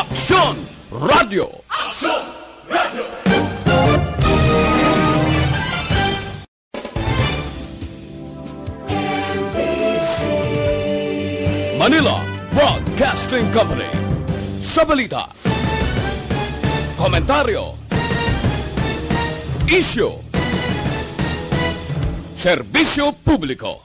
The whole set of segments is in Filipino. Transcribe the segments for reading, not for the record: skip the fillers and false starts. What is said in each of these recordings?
Aksyon Radio! Aksyon! Radio! Manila Broadcasting Company. Sa balita, komentaryo, isyu, serbisyo publiko.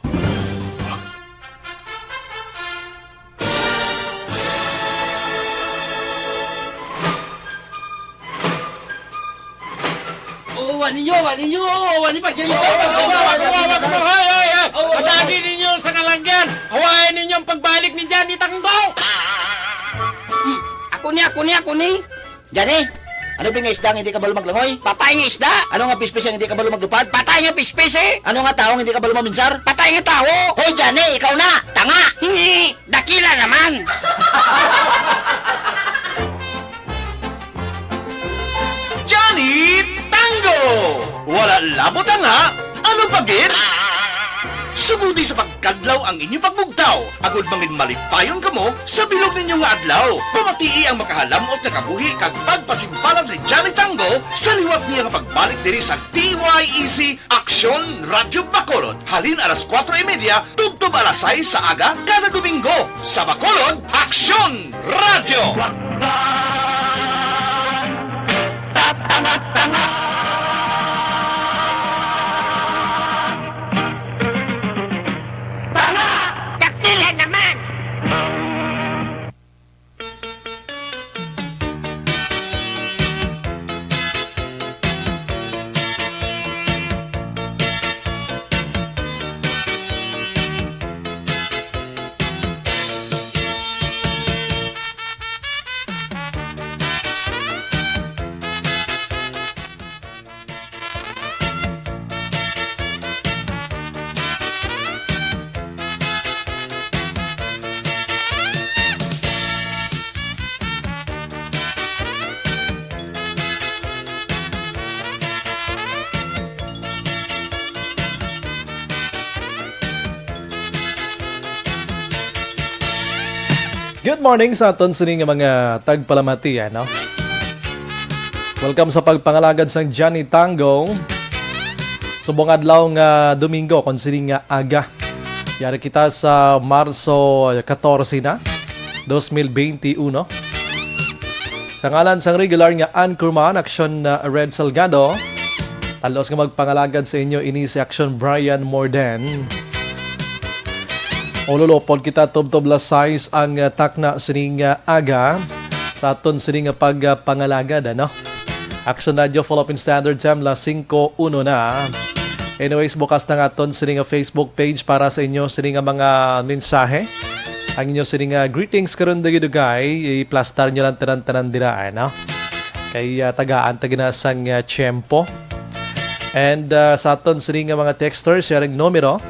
Wani pagkilisap. Wag mo, hoy! Patagi ninyo sa kalanggan. Hawain ninyo ang pagbalik ni Johnny Tangdong. Ako ni. Jani, ano ba nga isda ang hindi ka balo maglangoy? Patay nga isda. Ano nga pispis ang hindi ka balo maglupad? Patay nga pispis eh. Ano nga taong hindi ka balo maminsar? Patay nga tao. Hoy Jani, ikaw na! Tanga! Dakila naman. Johnny Tango! Wala labot nga, ano pagit? Sugudi sa pagkadlaw ang inyong pagbugtaw. Agod mangin malipayon kamo sa bilog ninyo nga adlaw. Pamatii ang makahalamot na kabuhi kag pagpasimpalan ni Johnny Tango sa liwat niya nga pagbalik diri sa DYEC Aksyon Radio Bacolod. Halin alas 4:30, tubtob alas 6 sa aga kada Domingo. Sa Bacolod, Aksyon Radio! Dakila naman. Good morning sa aton sining mga tagpalamati, ano? Welcome sa pagpangalagad sang Johnny Tango. Subong adlaw nga Domingo kon sining nga aga. Yari kita sa Marso 14 na 2021. Sa ngalan sang regular nga anchorman Aksyon Red Salgado. Talos nga magpangalagad sa inyo ini si Aksyon Brian Morden. Ululopod kita tubtob size ang takna sining aga sa aton sining pagpangalagad, ano? Action Radio Philippine Standard Time 5:01 na. Anyways, bukas na nga aton sining Facebook page para sa inyo sining mga mensahe. Ang inyo sining greetings karon dagidugay, i-plastar nyo lang tanan-tanan dira, ano? Kay tagaan tagina sang tiyempo. And sa aton sining mga texters, yaring numero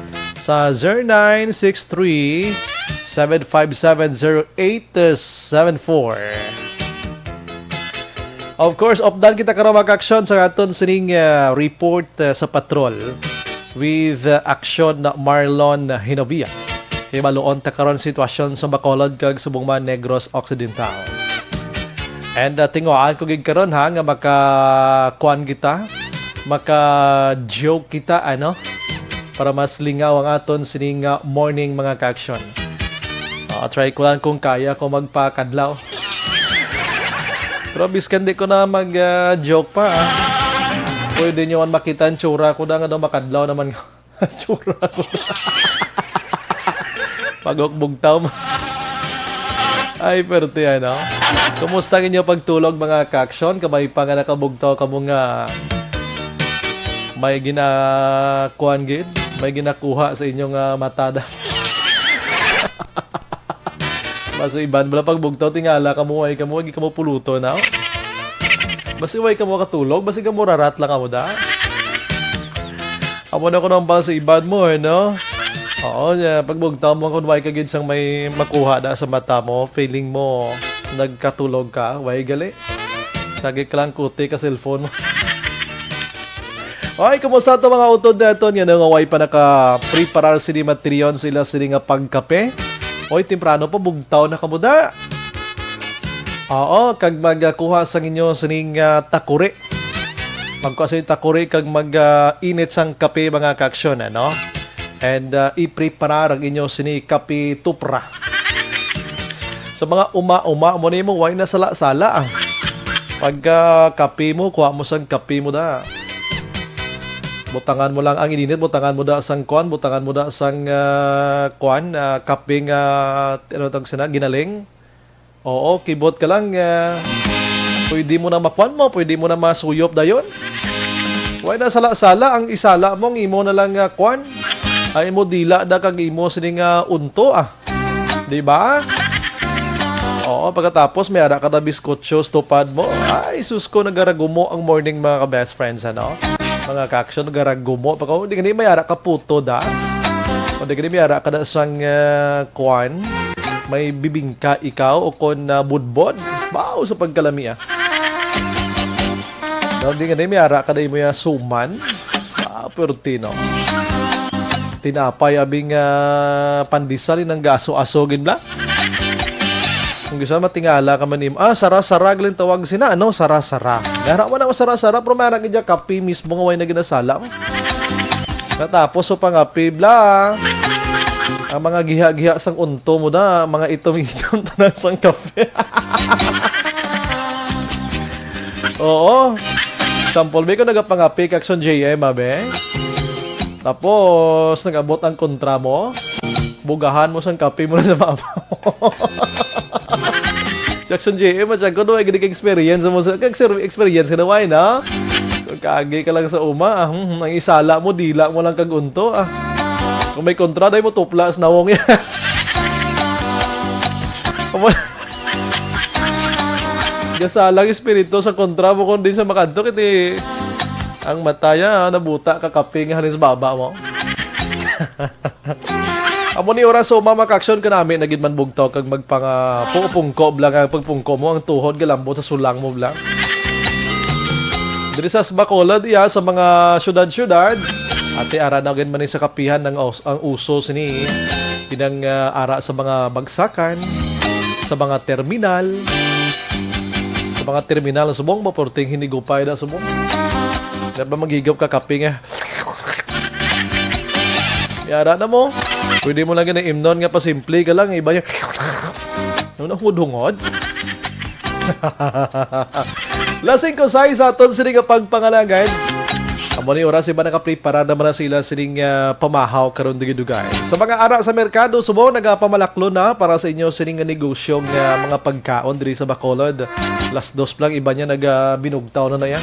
sa 0963-757-0874. Of course, opdan kita karon mag-aksyon sa aton sining report sa patrol with aksyon na Marlon Hinovia. Kaya maluon ta karon sitwasyon sa Bacolod kag subong man Negros Occidental. And tinguaan ko gid karon ha nga maka-kuan kita, maka-joke kita, ano? Para mas lingaw ang aton sining morning mga ka-aksyon. Try ko lang kung kaya ko magpakadlaw. Pero biskan di ko na mag-joke pa. Pwede nyo man makita ang tsura ko na nga makadlaw naman. Tsura ko na. Pagokbugtaw mo. Ay, pero tiyan, no? Kumusta inyo pagtulog mga ka-aksyon? Kamay pa nga nakabugtaw ka mga may ginakuan gid, may ginakuha sa inyong matada. Baso iban bala pagbugtaw tingala kamo ay kamo gi kamo puluto na. Basi way kamo katulog, basi kamo rarat lang kamo da. Amo na ko nang bal sa iban mo, no? Oo, pagbugtaw mo kun way ka gid sang may makuha da sa mata mo, feeling mo nagkatulog ka, way gali. Sagi ka lang kuti ka cellphone mo. Okay, kumusta ito mga utod na ito? Yan nga way pa naka-preparar sila matriyon sila nga pagkape. Oy, temprano pa, bugtaw na kamuda. Oo, kag magkuha sa inyo sining takuri. Magkuha sa inyo takuri kag mag-init sang kape mga kaaksyon, ano? And i-prepare ang inyo sini kape tupra. Sa mga uma-uma mo nimo way na sala-sala. Pag kape mo, kuha mo sang kape mo da. Butangan mo lang ang ininit, butangan mo da sang kuan, butangan mo da sang kuan, kape nga ano tawag sana, ginaling. Oo, kibot ka lang. Pwede mo na makuan mo, pwede mo na masuyop dayon. Way na sala-sala, ang isala mong imo na lang kuan. Ay mo dila da kag imo sining unto Di ba? Oo, pagkatapos may ara ka na biskotso stupad mo. Ay, sus ko nagaragumo ang morning mga ka-best friends, ano? Mga ka-action, nagaragumo. Pagka hindi ka may ara ka puto da. O hindi ka may ara ka na sang kuan. May bibingka ikaw o kon budbod. Bao sa pagkalami Hindi ka may ara ka na mo yung suman. Pertino. Tinapay abing pandisal ng gaso-asogin bla. Kung gusto matingala ka manim, sara-sara galing tawag sina, ano? Sara-sara. Nara mo na sara-sara, pero meron ka kape mismo nga way na ginasala. Natapos so pangapi bla. Ang mga giha-giha sang unto mo na, mga itom-itom tanan sang kape. Oo. Sample ba ko nagapangapi kakson JM, abe? Tapos, nag-abot ang kontra mo. Bugahan mo sang kape mo na sa mama mo. Jackson JM, at ko ay gini ka-experience mo. Experience ka na why na? Kagi ka lang sa uma. Ang isala mo, dila mo lang kagunto. Kung may kontra, dahil mo tuplas na wong yan. Gasalang espiritu sa kontra mo kung din sa makanto. Kiti ang mataya, nabuta, kakaping halin sa baba mo. Amo ni oras so mamakaksyon ka namin nagid man bugtaw kag magpungko blang ang pagpungko mo ang tuhod galambot sa sulang mo blang. Diri sa Bacolod sa mga syudad-syudad ate ara na gid man sa kapihan ng ang uso sini pinang ara sa mga bagsakan sa mga terminal subong maporting hinigupay da subong. Dapat magigap ka kaping Yara na mo. Pwede mo lang ng imnon nga pa simple ka lang. Iba yung nung nahudungod. Lasing ko sa aton sining pagpangalagad. Amo ni oras iba nakaprepara naman na sila sining pamahaw karon digidugay. Sa mga ara sa merkado subo nagapamalaklo na para sa inyo sining negosyong mga pagkaon diri sa Bacolod. Last dos lang iba niya binugtaw na yan.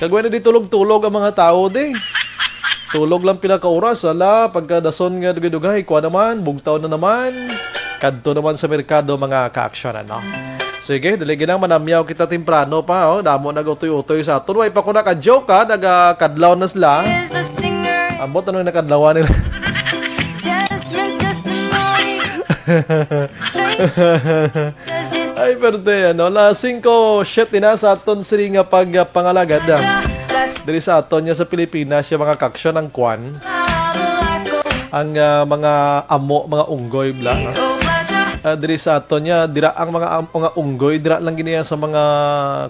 Kagwena di tulog-tulog ang mga tao di. Tulog lang pila ka oras, pagkadason nga dugay-dugay, kuha naman, bugtaw na naman. Kadto naman sa merkado mga ka-aksyon, ano? Sige, daligi lang manamyaw kita temprano pa, damo nag-utoy-utoy sa aton. Way pa ko naka-joke, nagakadlaw na sila. Ambot ano yung nakadlawa nila? Ay, perde, ano? Lasing ko, shit, sa aton sila nga pagpangalagad, Diri sa aton niya sa Pilipinas, yung mga kaksyon ng kwan, ang mga amo, mga unggoy, bla. Diri sa aton niya, dira ang mga unggoy, dira lang giniya sa mga,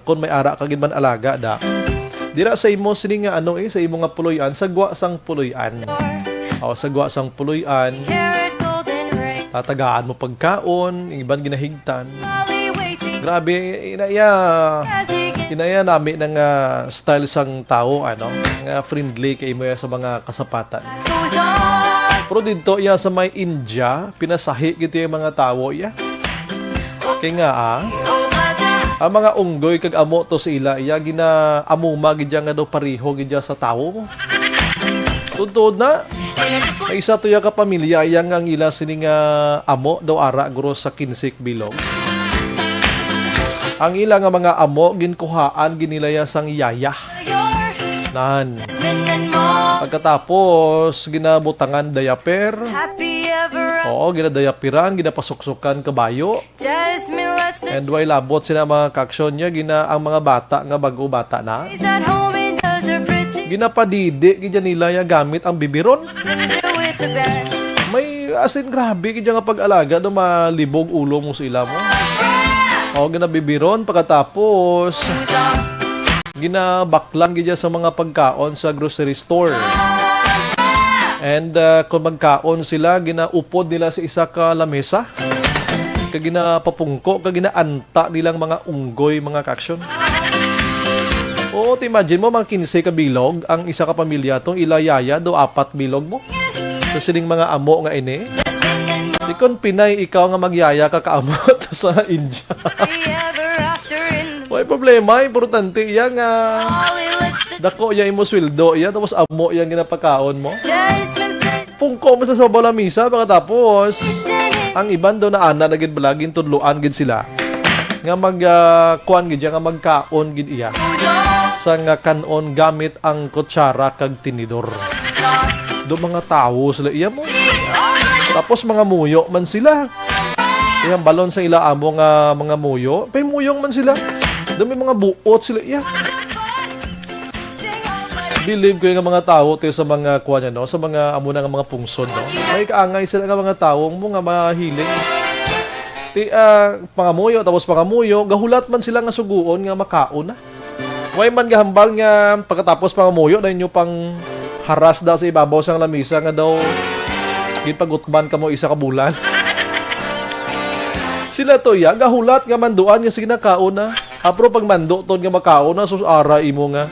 kung may ara kagid man alaga, da. Dira sa imo, sini nga sa imo nga puloyan, sagwa sang puloyan. Sagwa sang puloyan. Tatagaan mo pagkaon, iban ginahigtan. Grabe, inaya namin ng style sang tao, friendly kay mo sa mga kasapatan. Pero dito, sa may India, pinasahi gito yung mga tao, Kaya nga, ang mga unggoy kag amo to sila, amuma gidya nga daw pariho gidya sa tao mo. Tuntod na, ay isa to ka pamilya, ang ila sining amo daw ara guro sa kinsik bilog. Ang ilang mga amo, ginkuhaan, ginilaya sang yaya. Nan. Pagkatapos, ginabutangan dayaper. Oo, ginadayapiran, ginapasuksukan kabayo. And while labot sila mga kaksyon niya, ang mga bata, nga bago bata na. Ginapadidi, gina nila gamit ang bibiron. May asin grabe, gina nga pag-alaga, malibog ulo mo sa ila mo. O, ginabibiron pagkatapos ginabaklan gidya sa mga pagkaon sa grocery store. And kung magkaon sila, ginaupod nila sa isa ka lamesa. Kag ginapapungko, kag ginaanta nilang mga unggoy, mga kaksyon. Oo, imagine mo, mga 15 ka bilog, ang isa ka pamilya tong ilayaya do 4 bilog mo. So sining mga amo nga ini. Di kon Pinay, ikaw nga magyaya ka kaamot sa India. May problema, importante iya nga dako iya imo sweldo iya, tapos amo iya ginapakaon mo. Pungko mo sa sobo lamisa, pagkatapos ang iban daw na ana na gid balagin tudloan gid sila nga kuan gid nga magkaon gid iya sa nga kanon gamit ang kutsara kag tinidor. Do mga tawo sila iya mo. Tapos mga muyo man sila. Iyang balon sa ila amo nga mga muyo, pay muyong man sila. Do may mga buot sila iya. Believe ko yung mga tao tayo sa mga kuan no, sa mga amo na nga mga pungsod no. May kaangay sila nga mga tawo mo nga mahiling. Pangamuyo tapos pangamuyo, gahulat man sila nga suguon nga makaon na. Way man gahambal nga pagkatapos pangamuyo na inyo pang haras daw sa ibabaw sang lamisa nga daw gipagutman ka mo isa ka bulan. Sila to ya gahulat nga manduan nga sige nakaon na. Apro pag mando ton nga makaon na sus ara imo nga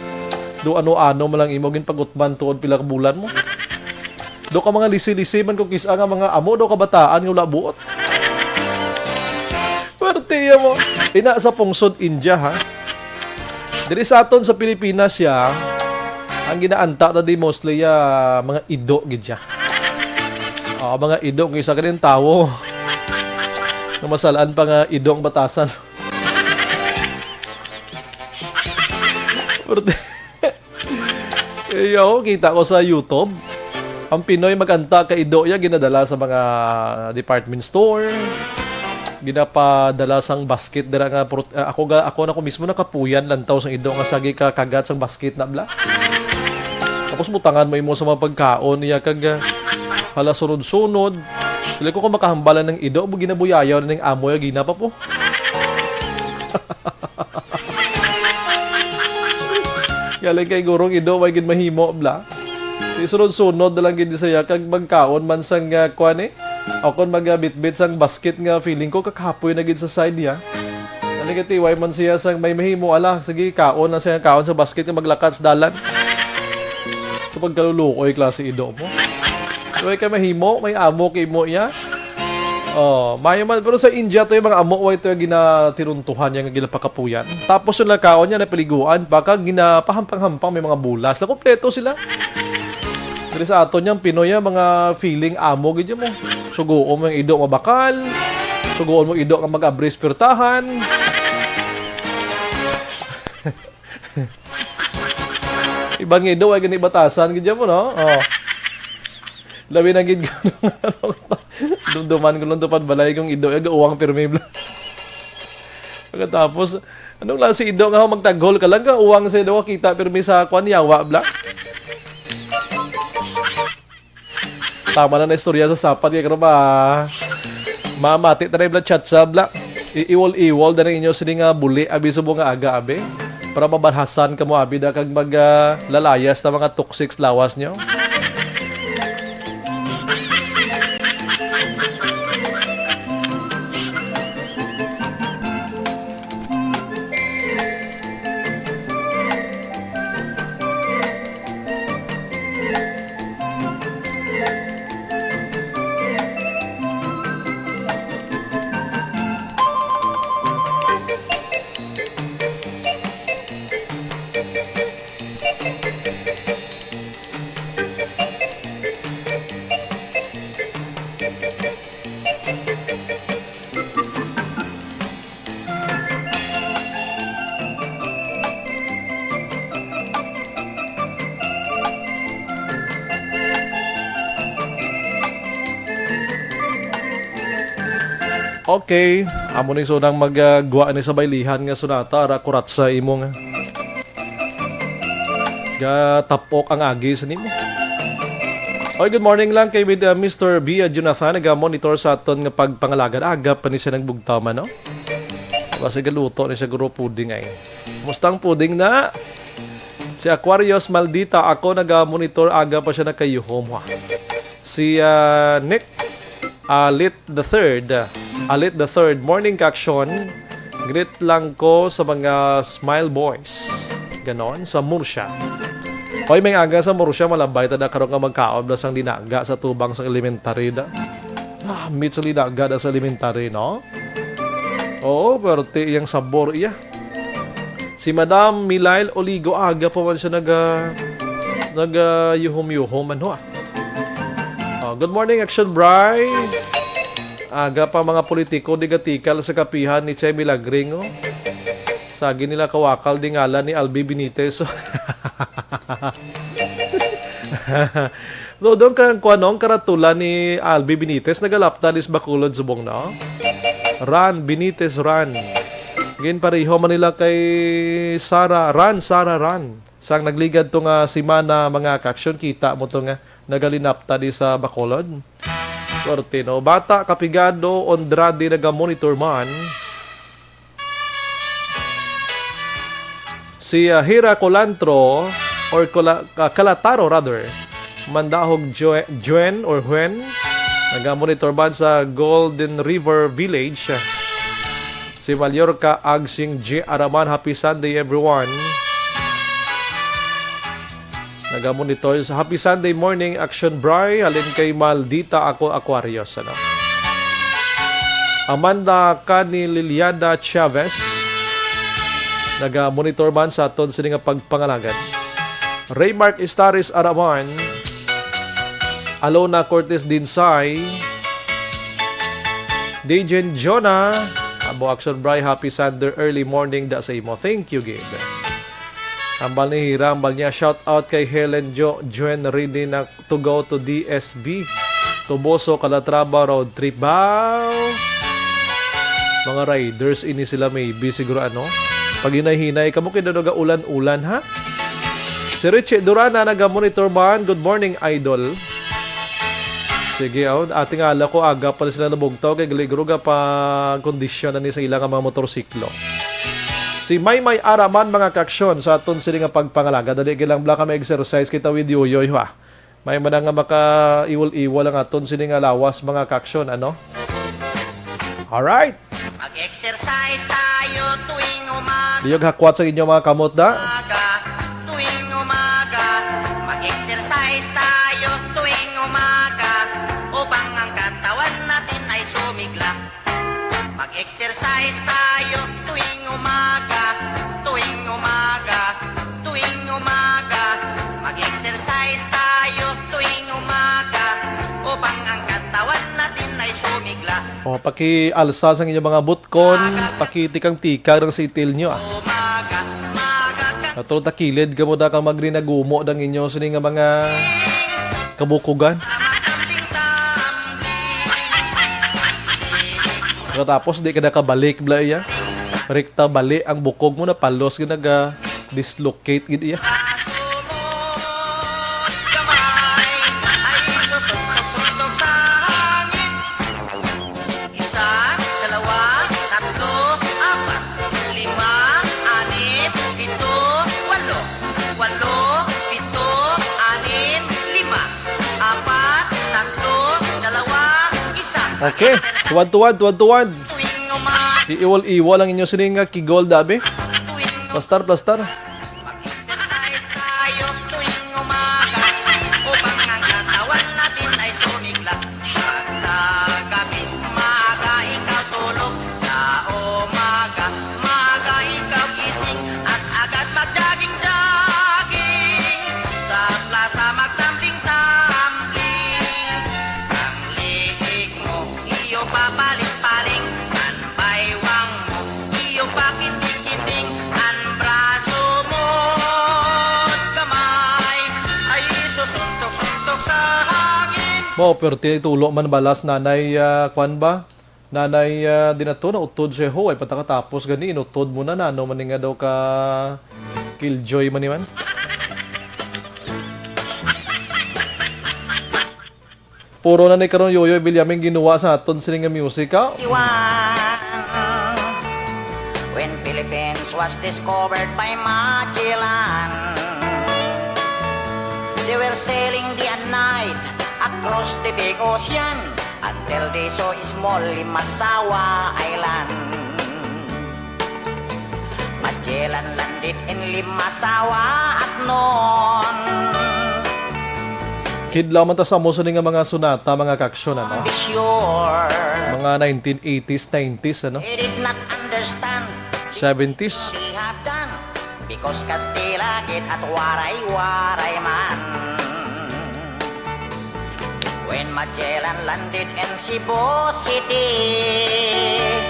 do ano-ano malang imo gin pagutman tuod pila ka bulan mo. Do ka mga lisi-lisi man kung kisa nga mga amo do kabataan nga wala buot. Parte mo. Ina sa pungsod India ha. Diri sa aton sa Pilipinas ya, ang ginaanta ta di mostly ya mga ido gid siya. Mga ido kaysa kanin tawo. Na masalaan pa nga idong batasan. Yo, kita ko sa YouTube. Ang Pinoy maganta ka ido ya ginadala sa mga department store. Ginapadala sang basket dira nga ako na ko mismo nakapuyan lantaw sang ido nga sagi ka kagat sang basket na bla. Tapos mutangan mo imo sa mga pagkaon niya kag hala sunod-sunod. Sila ko makahambalan ng ido mo ginabuyayaw na ng amoy gina pa po. Galing kay gurong ido way gid mahimo bla. Sunod-sunod na lang gid saya kag magkaon man sang kuan eh. Ako magabit-bit sang basket nga feeling ko kakapoy na gid sa side niya. Naligatiway man siya sang may mahimo ala sige kaon na siya kaon sa basket nga maglakad sa dalan. Sa pagkalulukoy klase ido mo. So ay kay mahimo may amo kay mo iya. Mayo man pero sa India to yung mga amo way to ginatiruntuhan yang ginapakapuyan. Tapos yung lakaon niya na paliguan baka ginapahampang-hampang may mga bulas. Na kompleto sila. Dili sa aton yang Pinoy mga feeling amo gid mo. Suguon mo yung ido mabakal. Suguon mo ido nga mag-abris pirtahan. Ibang ido ay gani batasan gid mo no. Labi na gid ko dumduman ko lang tupad balay kong ido ay gauwang pirmi bla. Pagkatapos anong lang si ido nga magtaghol ka lang ka uwang sa ido kita pirmi sa kwan yawa bla. Tama na istorya sa sapat kaya ba mamati tayo bla chat sa bla iwol-iwol na inyo sini nga buli abi subo nga aga abi para mabalhasan ka mo abi da kag maglalayas na mga toxic lawas nyo. Okay, amo ni sunang magguwa ni sa baylihan nga sunata ra kurat sa imo nga. Tapok ang agi sa nimo. Okay, good morning lang kay with Mr. B. Jonathan, naga-monitor sa aton nga pagpangalagan aga pa ni siya nagbugtaw man, no? Basta galuto ni siguro puding ay. Kumusta ang puding na? Si Aquarius Maldita, ako nag-monitor aga pa siya nakayuhom. Si Nick Alit the third morning action. Greet lang ko sa mga Smile Boys. Ganon, sa Murcia. Hoy, may aga sa Murcia, malabay tada karon nga magkaon da sang dinaga sa tubang sa elementary da. Meet sa dinaga da sa elementary, no? Oo, pero yung sabor iya. Si Madam Milail Oligo, aga pa man siya yuhum-yuhum, ano good morning, Action Bry. Aga pa mga politiko digatikal sa kapihan ni Che Milagring. Sagi nila kawakal di ngalan ni Albi Benitez. Doon kanong karatula ni Albi Benitez nagalapta lis Bacolod subong na. Run, Benitez, run. Gin pareho man nila kay Sara, run. Sang nagligad to nga simana mga kaksyon, kita mo to nga nagalinapta di sa Bacolod. Cortino, Bata Kapigado, Ondrade naga-monitor man. Si Hira Colantro or Calataro rather, Mandahog Juen or Huen, naga-monitor man sa Golden River Village. Si Mallorca Agsing G. Araman, happy Sunday everyone. Naga-monitor sa happy Sunday morning Action Bry, halin kay Maldita ako Aquarius, ano. Amanda Cani Liliada Chavez, naga-monitor man sa aton sini nga pagpangalagan. Raymark Istaris Araman, Alona Cortez Dinsay, Dejen Jonah, abo Action Bry, happy Sunday early morning da sa imo. Thank you, Gabe. Ambal ni Hira, ambal niya, shout out kay Helen Juen ready na to go to DSB. Tuboso, Calatrava road trip. Bow! Mga riders, ini sila maybe siguro ano. Pag hinay-hinay, kamo kinadoga ulan-ulan ha? Si Richie Durana, naga-monitor man. Good morning, idol. Sige, ating ala ko, aga pala sila nabugtaw kay galigruga pa kondisyon na ni sa ilang mga motorsiklo. Si Maymay Araman, mga kaksyon, sa aton sila nga pagpangalaga. Dali gilang bla ka may exercise kita with yoyoy, ha? May man nga maka-iwal-iwal ang aton sila nga lawas, mga kaksyon, ano? Alright! Mag-exercise tayo tuwing umaga. Diyog hakwat sa inyo mga kamot da. Tuwing umaga. Mag-exercise tayo tuwing umaga upang ang katawan natin ay sumigla. Mag-exercise tayo tuwing umaga. Tuwing umaga. Tuwing umaga. Mag-exercise tayo tuwing umaga upang ang katawan natin ay sumigla. O, paki-alsa sa inyo mga butkon, paki-tikang-tikang ng sitil nyo, ah. Umaga, umaga ka. Natulog takilid ka mo da kang magrinagumo ng inyo sa nga mga kabukugan. Tapos di ka nakabalik bla iya. Rekta bali ang bukog mo na palos ginaga dislocate gid iya. Okay, tuwad. Iiwal-iwal ang inyo sining kigol dabi. Plastar. Mag-exercise tayo tuwing umaga upang ang katawan natin ay sumigla. Pag sa gabi, umaga ikaw tulog. Sa umaga, umaga ikaw gising. At agad mag-jogging-jogging. Sa plaza magtambling-tambling. Ang liig mo, iyo papaling-paling. Ang baywang mo, iyo pakinting-kinting. Ang braso mo at kamay ay susuntok-suntok sa hangin. Mo pero tinitulo man balas nanay kwan ba? Nanay dinato na utod siya ho ay patakatapos gani inutod mo na nano man nga daw ka killjoy man niman. Puro na ni karon yoyo Bilyaming ginawa sa aton sining nga music ha. Philippines was discovered by Magellan. They were sailing day and night across the big ocean until they saw a small Limasawa Island. Magellan landed in Limasawa at noon. Kidlaw man ta sa mo nga mga sunata, mga kaksyon, ano? Be sure Mga 1980s, 90s, ano? they did not understand 70s. they have done because Castilla get at waray-waray man. When Magellan landed in Cebu City,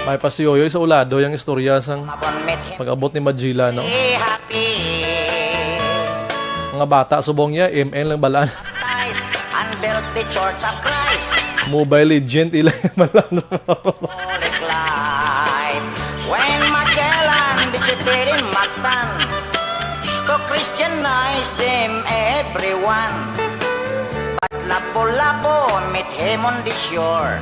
May pasiyoyoy sa ulado yung istorya sang upon met him pag-abot ni Magellan, no? be happy, Mga bata, subong niya, ML lang balaan. baptized and built the Church of Christ. Mobile Legend, ilang balaan. Catholic life. When Magellan visited in Mactan to Christianize them everyone, but Lapu-Lapu met him on the shore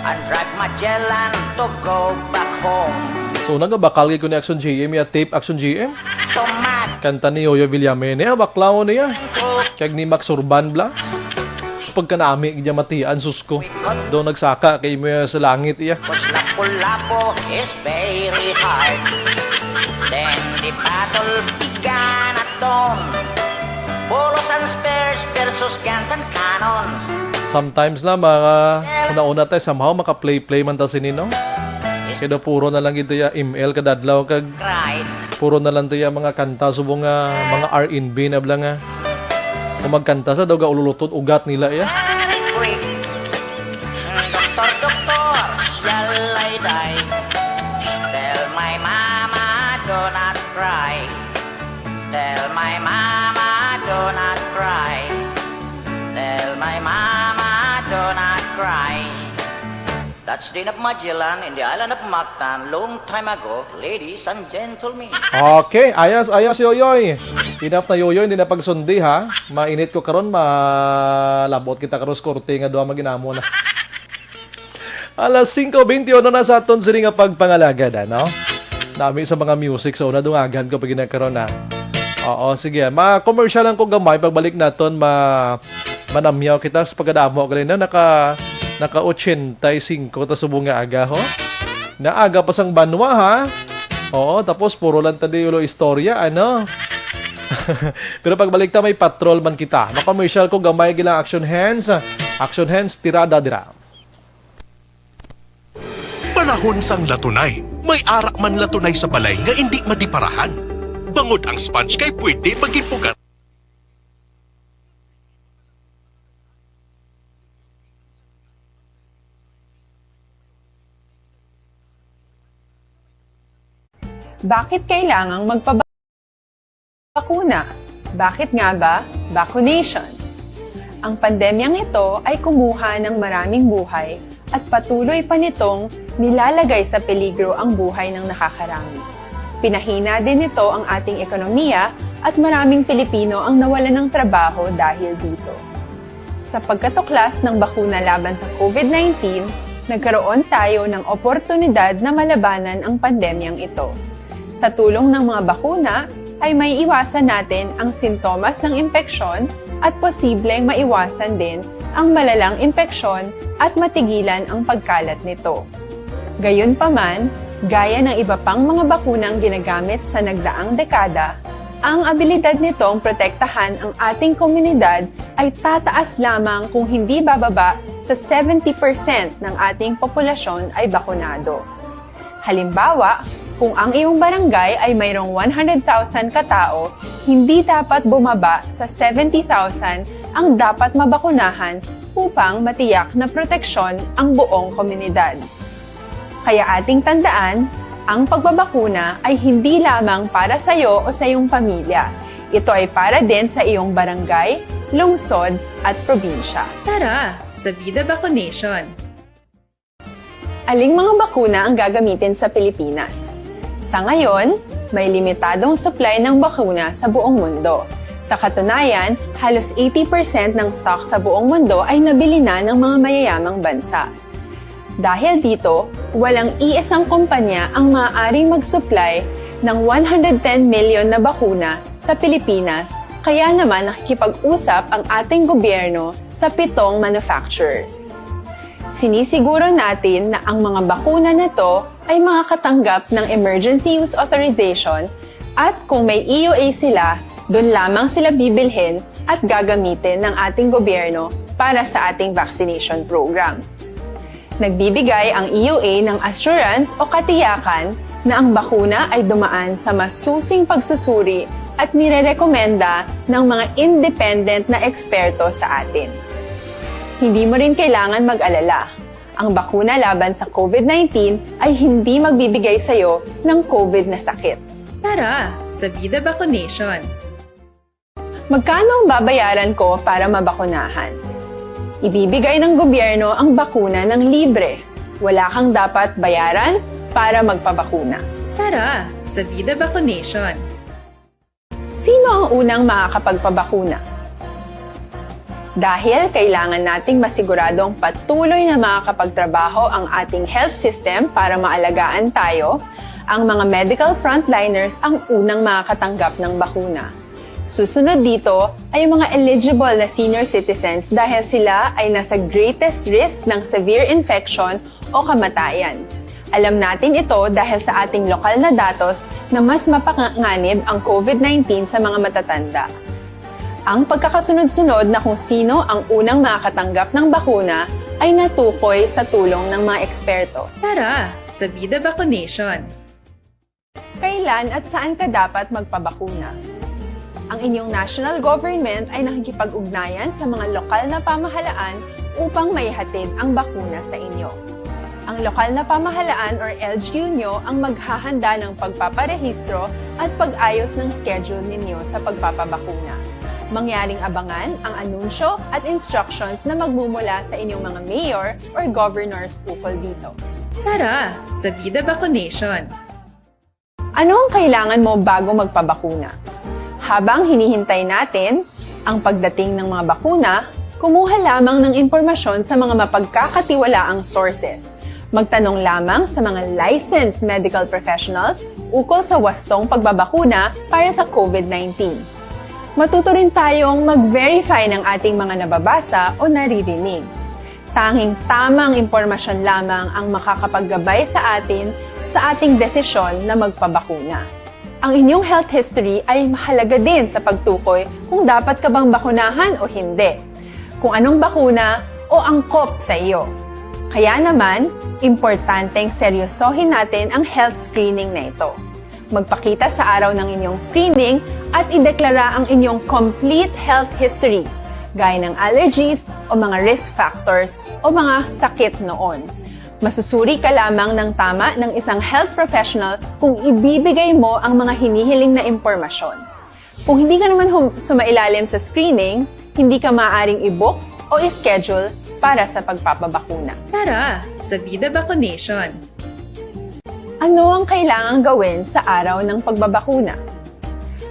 and drive Magellan to go back home. So, nagabakal ko ni Action GM, ya tape Action GM. So mad Kanta ni Yoyo Villame niya, baklaw niya. to Kag ni Max Urban Blas. Pagka nami, niya matian, susko. Doon nagsaka, kay mo sa langit iya. cause Lapu-Lapu is very hard. Then the battle began at dawn. Bolos and spears versus guns and cannons. Sometimes na, mga una-una tayo, somehow maka-play-play man ta sinino. Kaya puro na lang ito ya ML kadadlaw, kag Cried. puro na lang ito ya mga kanta, subong nga, mga R&B na blang nga. Kung magkanta sa daw ga ululutot, ugat nila ya. Very quick. Doktor, doktor, shall I die? Tell my mama, do not cry. Tell my mama, do not cry. Tell my mama, do not cry. That's the end of Magellan in the island of Mactan long time ago, ladies and gentlemen. Okay, ayos, ayos, Yoyoy. Enough na Yoyoy, hindi na pagsundi, ha? Mainit ko karon, malabot kita karon sa korte nga doon maginamo na. Alas 5:21 na sa aton sini nga pagpangalagad, ano? Dami sa mga music, so nadungagan ko pag ginakaroon na. Oo, sige. Ma-commercial lang ko gamay, pagbalik naton, manamyaw kita sa pagkadamo. Kalina, naka 85 ta subong nga aga, ho? Naaga pa sang banwa, ha? Oo, tapos puro lang tadi ulo istorya, ano? Pero pagbalik ta may patrol man kita. Ma-commercial ko gamay gilang action hands. Action hands, tirada dira. Panahon sang latunay. May arak man latunay sa balay nga hindi madiparahan. Bangod ang sponge kay pwede magipugar. Bakit kailangang magpabakuna? Bakit nga ba vaccination? Ang pandemyang ito ay kumuha ng maraming buhay at patuloy pa nitong nilalagay sa peligro ang buhay ng nakakarami. Pinahina din nito ang ating ekonomiya at maraming Pilipino ang nawalan ng trabaho dahil dito. Sa pagkatuklas ng bakuna laban sa COVID-19, nagkaroon tayo ng oportunidad na malabanan ang pandemyang ito. Sa tulong ng mga bakuna, ay may iwasan natin ang sintomas ng impeksyon at posibleng maiwasan din ang malalang impeksyon at matigilan ang pagkalat nito. Gayunpaman, gaya ng iba pang mga bakunang ginagamit sa nagdaang dekada, ang abilidad nitong protektahan ang ating komunidad ay tataas lamang kung hindi bababa sa 70% ng ating populasyon ay bakunado. Halimbawa, kung ang iyong barangay ay mayroong 100,000 katao, hindi dapat bumaba sa 70,000 ang dapat mabakunahan upang matiyak na proteksyon ang buong komunidad. Kaya ating tandaan, ang pagbabakuna ay hindi lamang para sa iyo o sa iyong pamilya. Ito ay para din sa iyong barangay, lungsod at probinsya. Tara, sa Vida Vaccination! Aling mga bakuna ang gagamitin sa Pilipinas? Sa ngayon, may limitadong supply ng bakuna sa buong mundo. Sa katunayan, halos 80% ng stock sa buong mundo ay nabili na ng mga mayayamang bansa. Dahil dito, walang iisang kumpanya ang maaaring mag-supply ng 110 million na bakuna sa Pilipinas, kaya naman nakikipag-usap ang ating gobyerno sa 7 manufacturers. Sinisiguro natin na ang mga bakuna na to ay makakatanggap ng Emergency Use Authorization at kung may EUA sila, doon lamang sila bibilhin at gagamitin ng ating gobyerno para sa ating vaccination program. Nagbibigay ang EUA ng assurance o katiyakan na ang bakuna ay dumaan sa masusing pagsusuri at nirerekomenda ng mga independent na eksperto sa atin. Hindi mo rin kailangan mag-alala. Ang bakuna laban sa COVID-19 ay hindi magbibigay sa'yo ng COVID na sakit. Tara, sa Vida Vaccination. Magkano ang babayaran ko para mabakunahan? Ibibigay ng gobyerno ang bakuna ng libre. Wala kang dapat bayaran para magpabakuna. Tara, sa Vida Vaccination. Sino ang unang makakapagpabakuna? Dahil kailangan nating masiguradong patuloy na makakapagtrabaho ang ating health system para maalagaan tayo, ang mga medical frontliners ang unang makakatanggap ng bakuna. Susunod dito ay yung mga eligible na senior citizens dahil sila ay nasa greatest risk ng severe infection o kamatayan. Alam natin ito dahil sa ating lokal na datos na mas mapanganib ang COVID-19 sa mga matatanda. Ang pagkakasunod-sunod na kung sino ang unang makakatanggap ng bakuna ay natukoy sa tulong ng mga eksperto. Tara, sa Vida Vaccination. Kailan at saan ka dapat magpabakuna? Ang inyong national government ay nakikipag-ugnayan sa mga lokal na pamahalaan upang maihatid ang bakuna sa inyo. Ang lokal na pamahalaan or LGU nyo ang maghahanda ng pagpaparehistro at pag-ayos ng schedule ninyo sa pagpapabakuna. Mangyaring abangan ang anunsyo at instructions na magmumula sa inyong mga mayor or governors ukol dito. Tara, sa Vida Vaccination. Ano ang kailangan mo bago magpabakuna? Habang hinihintay natin ang pagdating ng mga bakuna, kumuha lamang ng impormasyon sa mga mapagkakatiwalaang sources. Magtanong lamang sa mga licensed medical professionals ukol sa wastong pagbabakuna para sa COVID-19. Matuto rin tayong mag-verify ng ating mga nababasa o naririnig. Tanging tamang impormasyon lamang ang makakapaggabay sa atin sa ating desisyon na magpabakuna. Ang inyong health history ay mahalaga din sa pagtukoy kung dapat ka bang bakunahan o hindi, kung anong bakuna o angkop sa iyo. Kaya naman, importanteng seryosohin natin ang health screening na ito. Magpakita sa araw ng inyong screening at ideklara ang inyong complete health history, gaya ng allergies o mga risk factors o mga sakit noon. Masusuri ka lamang ng tama ng isang health professional kung ibibigay mo ang mga hinihiling na impormasyon. Kung hindi ka naman sumailalim sa screening, hindi ka maaaring i-book o i-schedule para sa pagpapabakuna. Tara, sa Vida Vaccination. Ano ang kailangang gawin sa araw ng pagbabakuna?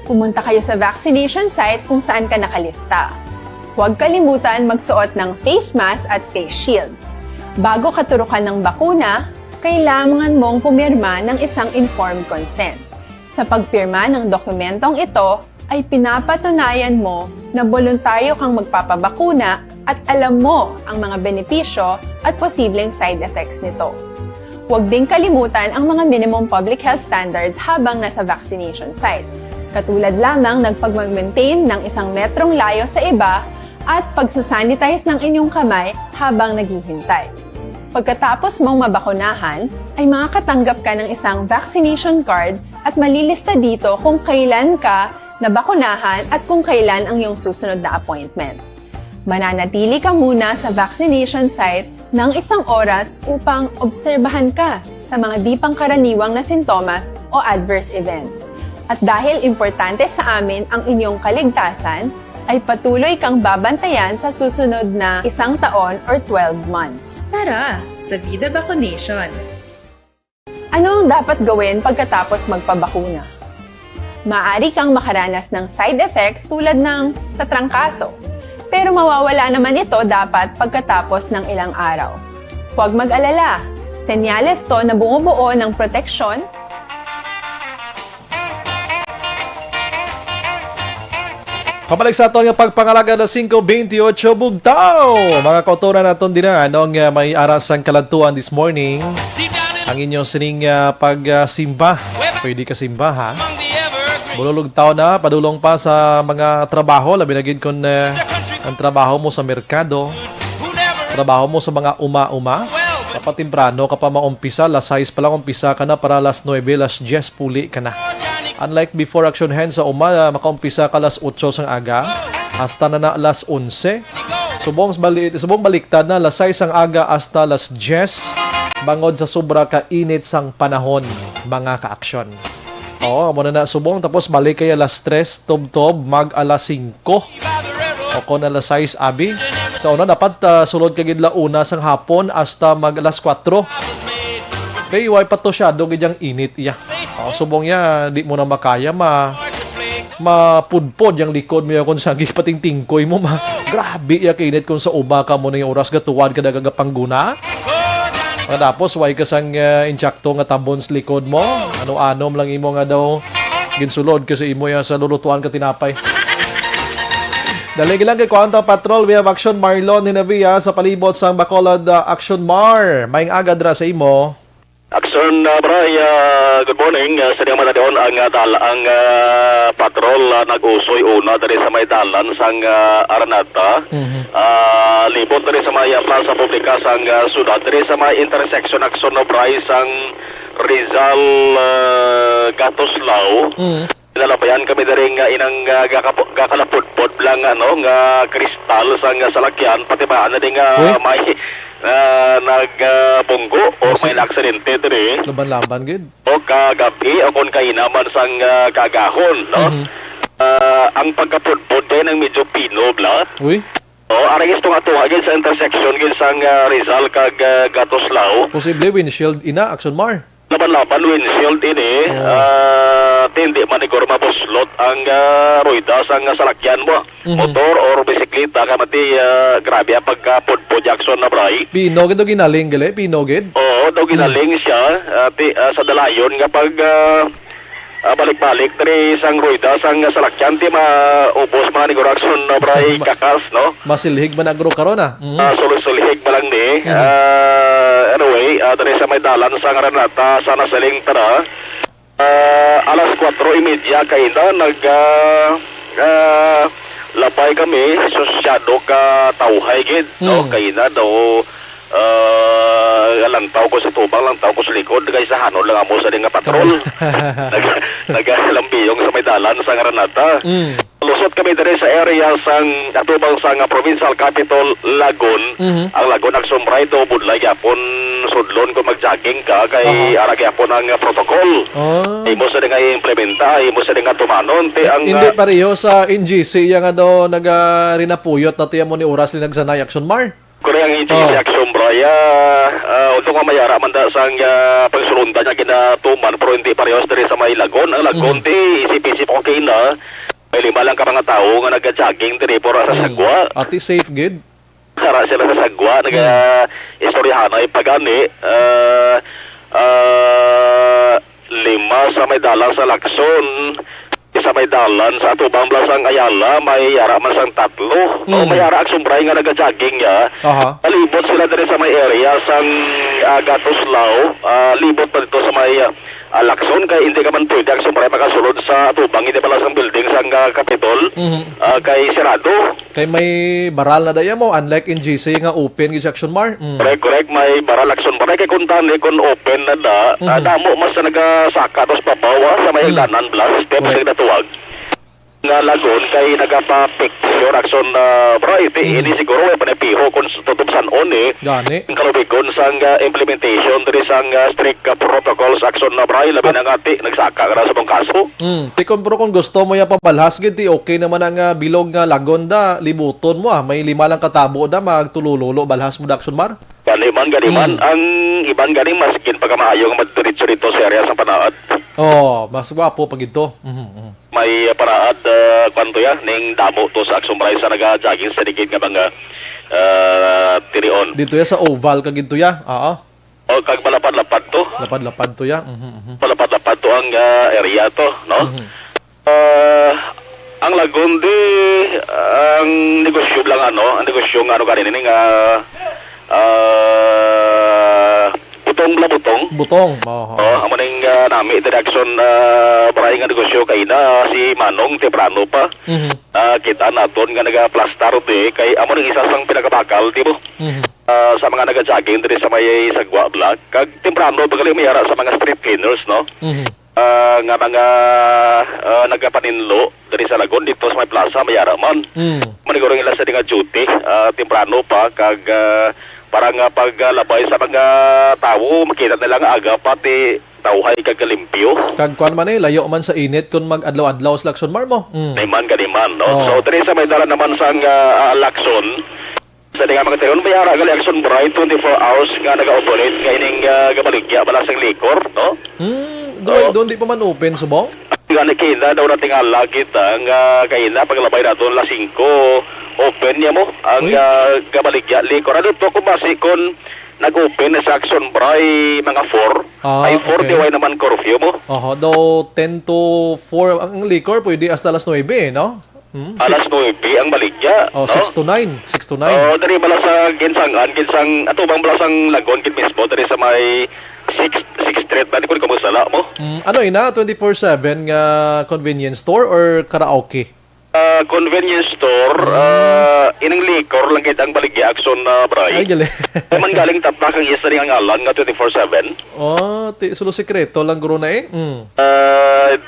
Pumunta kayo sa vaccination site kung saan ka nakalista. Huwag kalimutan magsuot ng face mask at face shield. Bago katurukan ng bakuna, kailangan mong pumirma ng isang informed consent. Sa pagpirma ng dokumentong ito, ay pinapatunayan mo na voluntaryo kang magpapabakuna at alam mo ang mga benepisyo at posibleng side effects nito. Huwag din kalimutan ang mga minimum public health standards habang nasa vaccination site. Katulad lamang nagpag-maintain ng 1 metrong layo sa iba at pagsasanitize ng inyong kamay habang naghihintay. Pagkatapos mong mabakunahan, ay makakatanggap ka ng isang vaccination card at malilista dito kung kailan ka nabakunahan at kung kailan ang iyong susunod na appointment. Mananatili ka muna sa vaccination site ng 1 oras upang obserbahan ka sa mga di pangkaraniwang na sintomas o adverse events. At dahil importante sa amin ang inyong kaligtasan, ay patuloy kang babantayan sa susunod na 1 taon or 12 months. Tara, sa Vida Vaccination. Ano ang dapat gawin pagkatapos magpabakuna? Maaari kang makaranas ng side effects tulad ng sa trangkaso, pero mawawala naman ito dapat pagkatapos ng ilang araw. Huwag mag-alala. Senyales to na bumubuo ng proteksyon Pabalik sa aton nga pagpangalaga na 5:28 bugtaw. Mga kautoran naton din anong may aras ang kaladtuan this morning. Ang inyong sining pagsimba. Pwede ka simba ha. Bululog tao na, padulong pa sa mga trabaho. Labi na gid kung ang trabaho mo sa merkado. Trabaho mo sa mga uma-uma. Dapat temprano ka pa maumpisa. Alas 6 pa lang umpisa ka na para alas 9, alas 10 puli ka na. Unlike before action hands sa uma, makaumpisa ka alas 8 sang aga, hasta na alas 11. Subong baliktad na alas 6 ang aga hasta alas 10, bangod sa sobra ka init sang panahon, mga ka-aksyon. Oo, muna na subong, tapos balik kay alas 3, tob-tob, mag alas 5. O kung alas 6, abi. Sa una, dapat sulod kagid una sang hapon hasta mag alas 4. Kaya iway pa to siya, dogid yung init iya. Subong ya, di mo na makaya, mapudpod yung likod mo kung sagi pating tingkoy mo, grabe ya kainit kung sa uba ka mo na yung oras gatuwad ka nagagapangguna. Tapos, way ka sang insyakto nga tabon sa likod mo. Ano-anom lang imo nga daw ginsulod kasi imo ya sa lulutuan ka tinapay. Dalig lang kay Quanta Patrol, we have Action Marlon Hinavia sa palibot sa Bacolod Action Mar. Maing agad ra sa imo. Action, Bray, good morning. Sa diyan man doon ang patrol nag-usoy una dari sa may dalan sang Aranata. Libot dari sa may plaza publika sang sudad dari sa may intersection Action of Bray sang Rizal Gatoslao. Nalabayan kami dari nga inang gakalapudpod lang nga kristal sang salakyan pati ba na ding may nagbunggo o may aksidente diri. Laban-laban gid. O kagabi o kung kainaman sang kagahon, no? Ang pagkapudpod din ng medyo pinobla. Uy. O arayis to nga gid sa intersection gid sang Rizal kag Gatoslao. Posible windshield ina Action Mar. Laban-laban windshield ini hindi man igor mabuslot ang rueda sang salakyan mo. Motor or bisikleta kamati grabe ang pagkapudpod Jackson na Bray. Pinogid o ginaling gali? Pinogid? Oo, daw ginaling siya sa dalayon nga pag balik-balik dari sang rueda sang salakyan ti maubos mga nigor Jackson na Bray kakas, no? Masilhig man agro karon Sulihig ba lang ni. Anyway, dari sa may dalan sa Aranata, sana saling tara. Alas 4:30 kaina labay kami sosyado ka tauhay gid, no? Kaina daw lang tao ko sa tubang, lang tao ko sa likod, kay sa hanon lang amo sa nga patrol. Nagalambiyong sa may dalan sa Aranata. Lusot kami dari sa area sang atubang sang provincial capital Lagon. Ang Lagon nagsumbray do budlay gyapon sudlon kung mag-jogging ka kay ara gyapon ang protocol. Imo sa nga implementa, imo sa nga tumanon ti ang hindi pareho sa NGC yang daw rinapuyot na tiyan mo ni oras ni nagsanay Action Mar. Kung ang NGC Action Braya, untung nga mayara man da sang pagsulundan niya kinatuman pero hindi parehas dari sa may Lagon. Ang Lagon ti isip-isip okay na. May 5 lang ka mga tao nga nag-jogging diri pora sa sagwa. Ati safe gid. Sara sila sa sagwa, istoryahan ay pagani. 5 sa may dalan sa Lacson, sa may dalan sa atubang blasang Ayala, may yara man sang 3. O may yara agsumbray nga nag-jogging niya. Libot sila diri sa may area sang Gatoslao. Libot pa dito sa may Lacson kay hindi ka man pwede agsumbray makasulod sa atubang hindi pala sang building sang Capitol. Kay sirado. Kay may baral na daya mo, unlike in GC nga open gid Action Mar. Correct, may baral Lacson pa kay kuntan kun open na damo mas nagasaka tos pabawa sa may danan blast step sa natuwag nga Lagon kay nagapa-picture Action Bray ini siguro ay panapiho kung tutubsan gani ang kalubigon sang implementation diri sang strict protocols Action Bray labi na ngati nagsaka ka sa mong kaso. Tikon pero kung gusto mo ya pabalhas gid ti okay naman ang bilog nga Lagon da libuton mo may 5 lang katabo da magtulululo balhas mo da Action Mar. Ganiman. Ang iban ganing maskin pagkamaayo nga maddiretso dito sa area sa Panaad. Mas gwapo pag ito. May Panaad kwanto ya ning damo to sa Action Bray sa naga-jogging sa digid nga banga tirion. Dito ya sa oval kag dito ya. Oo. O kag malapad-lapad to. Lapad-lapad to ya. Malapad-lapad to ang area to, no? Ang lagon di ang negosyo lang ang negosyo nga kanina nga butong. Butong. Oo. Amo ning nami direction baray nga negosyo kay na si Manong temprano pa. Kita naton nga naga-plastar di kay amo ning isa sang pinakabakal di mo. Sa mga naga-jogging diri sa may Sagwa Block kag temprano bagali mayara sa mga street cleaners, no? Nga mga nagapaninlo diri sa Lagon dito sa may plaza mayara man. Maniguro ila sa nga duty temprano pa kag para nga paglabay sa mga tao makita nila nga aga pati tawhay kag kalimpyo. Kag kuan man layo man sa init kun mag-adlaw-adlaw sa Lacson Mar mo. Naiman kaniman, no? So diri sa may dala naman sa Lacson sa nga mga tayon mayara gali Lacson Bright 24 hours nga naga-operate kay ning gabaligya balasang likor, no? Doon di pa man open subong? Nga nakita daw na tingala kita nga kaina paglabay naton la 5 open niya mo ang gabaligya likor. Ano to kung basi kun nag-open na sa Lacson Bray mga 4 ay 4 di way naman curfew mo. Do 10 to 4 ang liquor pwede hasta alas 9 no? Alas 9 ang baligya. 6 to 9. 6 to 9. Dari bala sa ginsang atubang bala sang Lagon kit mismo dari sa may 6 Street ba ko kamusala mo. Ano ina 24/7 nga convenience store or karaoke? Convenience store inang liquor lang kit ang baligya Lacson Bray. Ay gali. Man galing tatak ang isa ring ang alan nga 24/7. Sulo sekreto lang guro na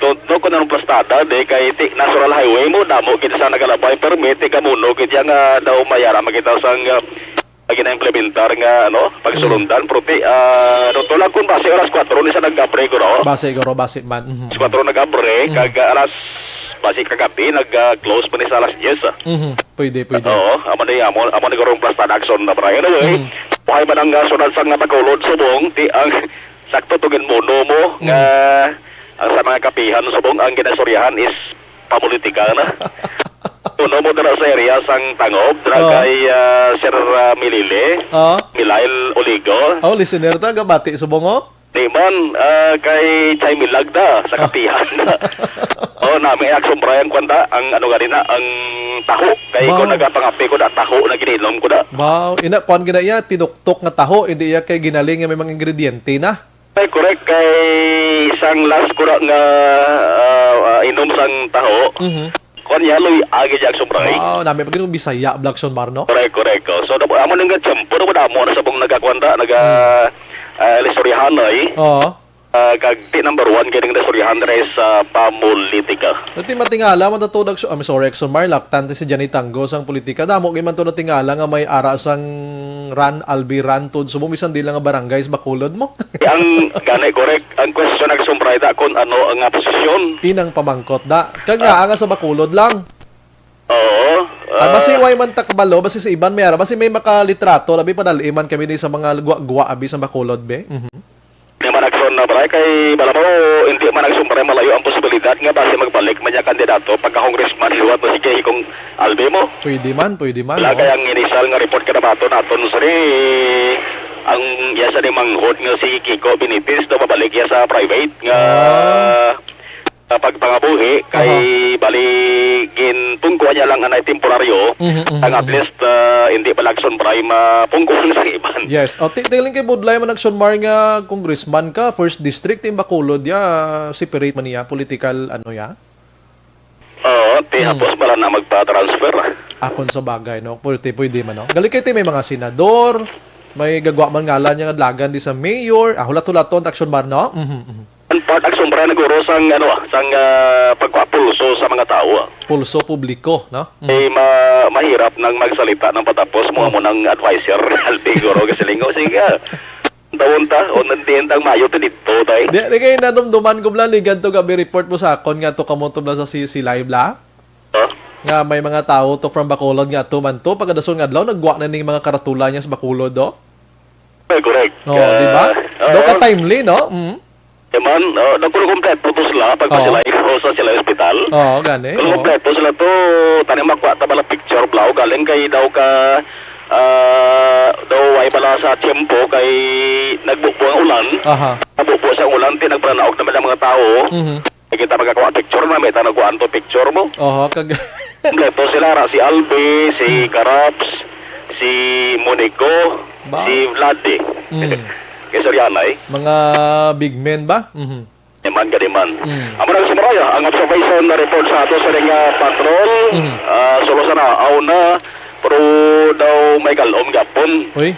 Don't know kung anong plastada de kay National Highway mo damo kita sa nagalabay permit ka muno kit nga daw mayara makita sang gina-implementar nga pagsulundan prote lang kun base oras 4 ni sa nag-abre ko no. Base man. 4 nag-abre kag alas base kagabi nag-close pa ni sa alas 10. Pwede. Oo, amo ni garong plastada Lacson na Brian anyway. Buhay man ang sunod sang Bacolod subong ti ang sakto tugin muno mo nga ang sa mga kapihan subong ang ginasoryahan is papolitika na. Uno mo dara sa area sang Tangob, dara kay Sir Milile, Milail Oligo. Listener ta gabati subong Di man kay Chay Milagda sa kapihan. Nami Lacson Bray ang kwanta ang ganina ang taho kay ko nagapangapi ko da taho na gininom ko da. Wow, ina kuan ginaya tinuktok nga taho hindi ya kay ginaling nga may mga ingrediente na. Ay correct kay isang last ko nga inom sang taho. Kunya loy agi Lacson Bray. Wow, nami pag Bisaya Lacson Mar no. Correct. So amo nga champo mo damo na sabong nagakwanta listoryahan ay. Kag number 1 getting listoryahan sa pamulitika. Dati matingala man to Lacson Mar laktante si Johnny Tango sang politika damo kay man to natingala nga may ara sang Albi Rantod so bumisan di lang nga barangay sa Bacolod mo. Ang ganay correct ang question Lacson Bray da kun ano ang posisyon. Inang pamangkot da. Kag nga sa Bacolod lang. Oo. Basi way man takbalo basi sa iban may ara basi may makalitrato labi padaliman kami ni sa mga guwa abi sa Bacolod be. Di man Lacson Bray kay balabaw hindi man Lacson Bray malayo ang posibilidad nga base magbalik man niya kandidato pagka-congressman liwat mo si Kay kung albe mo. Pwede man. Wala kay ang initial nga report ka naton sari ang yasa ni manghod nga si Kiko Benitez do mabalik ya sa private nga pagpangabuhi kay baligin pungkuha niya lang anay temporaryo ang at least hindi pa Lacson Bray mapungkuhan sa iban. Yes. Tingling kay Budlay man Lacson Mar nga congressman ka first district in Bacolod separate man niya political ya. Hapos bala na magpa-transfer. Akon sa bagay no. Pwede man no. Gali kay may mga senador, may gagwa man ngalan niya nga dlagan di sa mayor, hulat-hulaton Lacson Mar no. Ang part Lacson Bray naguro sang sang pagpapulso sa mga tao. Pulso publiko, no? Mahirap nang magsalita ng patapos mo nang advisor Albigoro kasi lingo sige. Tawon ta o nandiyan tang mayo to dito tay. Di kay nadumduman ko bla ligad to gabi report mo sa akon nga to kamo to bla sa si live la. Nga may mga tao to from Bacolod nga to man to pagkadason nga adlaw nagwa na ning mga karatula niya sa Bacolod do. Correct. Di ba? Do ka timely no? Man, nagkulo kompleto to sila pag sila sa sila hospital. Gani. Kompleto sila to tani makwa ta bala picture blaw galing kay daw ka daw ay pala sa tiyempo kay nagbubo ang ulan. Aha. Nabubo sa ulan, tinagbranaog naman ang mga tao. Kita magkakawa picture na, may tanagwaan to picture mo. Oho, kag... Kompleto sila, si Albi, si Karaps, si Monico, Ba? si Vladi. Kay Sorianay. Mga big men ba? Yaman ka naman. Amo na si Maraya, ang observation na report sa ato sa ring patrol, solo sana, na, pero daw may galom gapon. Uy?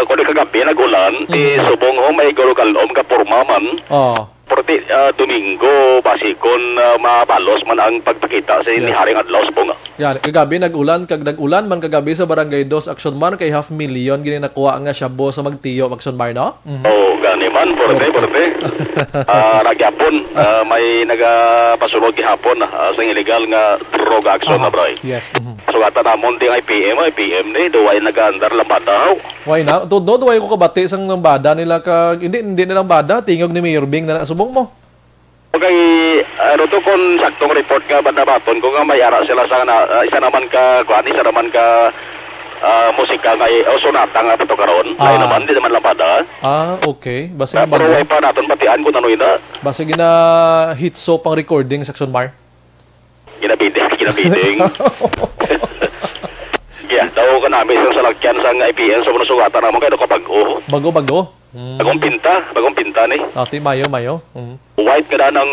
Kung di kagabi nag-ulan, subong may galom ka pormaman. Oh. Porti Domingo, basikon mabalos man ang pagpakita sa Yes. Haring Adlaw subong. Yan, kagabi nag-ulan, kag nag-ulan man kagabi sa Barangay 2 Action Mar kay 500,000 gini nakuha nga Shabu sa magtiyo Action Mar, no? Oh, gani man, porte. Nagyapon, may nagapasulod gihapon sa illegal nga drug action na bro. Yes. Sugata namon ding IPM ni duway nag-andar lambadaw. Why na? Todo duway ko kabati sang bada nila kag hindi nilang bada tingog ni Mayor Bing na subong mo. Okay, ano to kung saktong report ka bandabaton kung nga may ara sila sa isa naman ka musika nga sonata nga pato karon. Ay naman di naman lambada. Okay. Basta Pero way pa naton patian kung ano ina. Basta gina hit so pang recording section Mar. Ginabiding. Yeah, daw ka namin isang salakyan sa IPN sa mga sugatan naman kayo kapag-o. Bago. Bagong pinta ni. Ati mayo. White ka na ng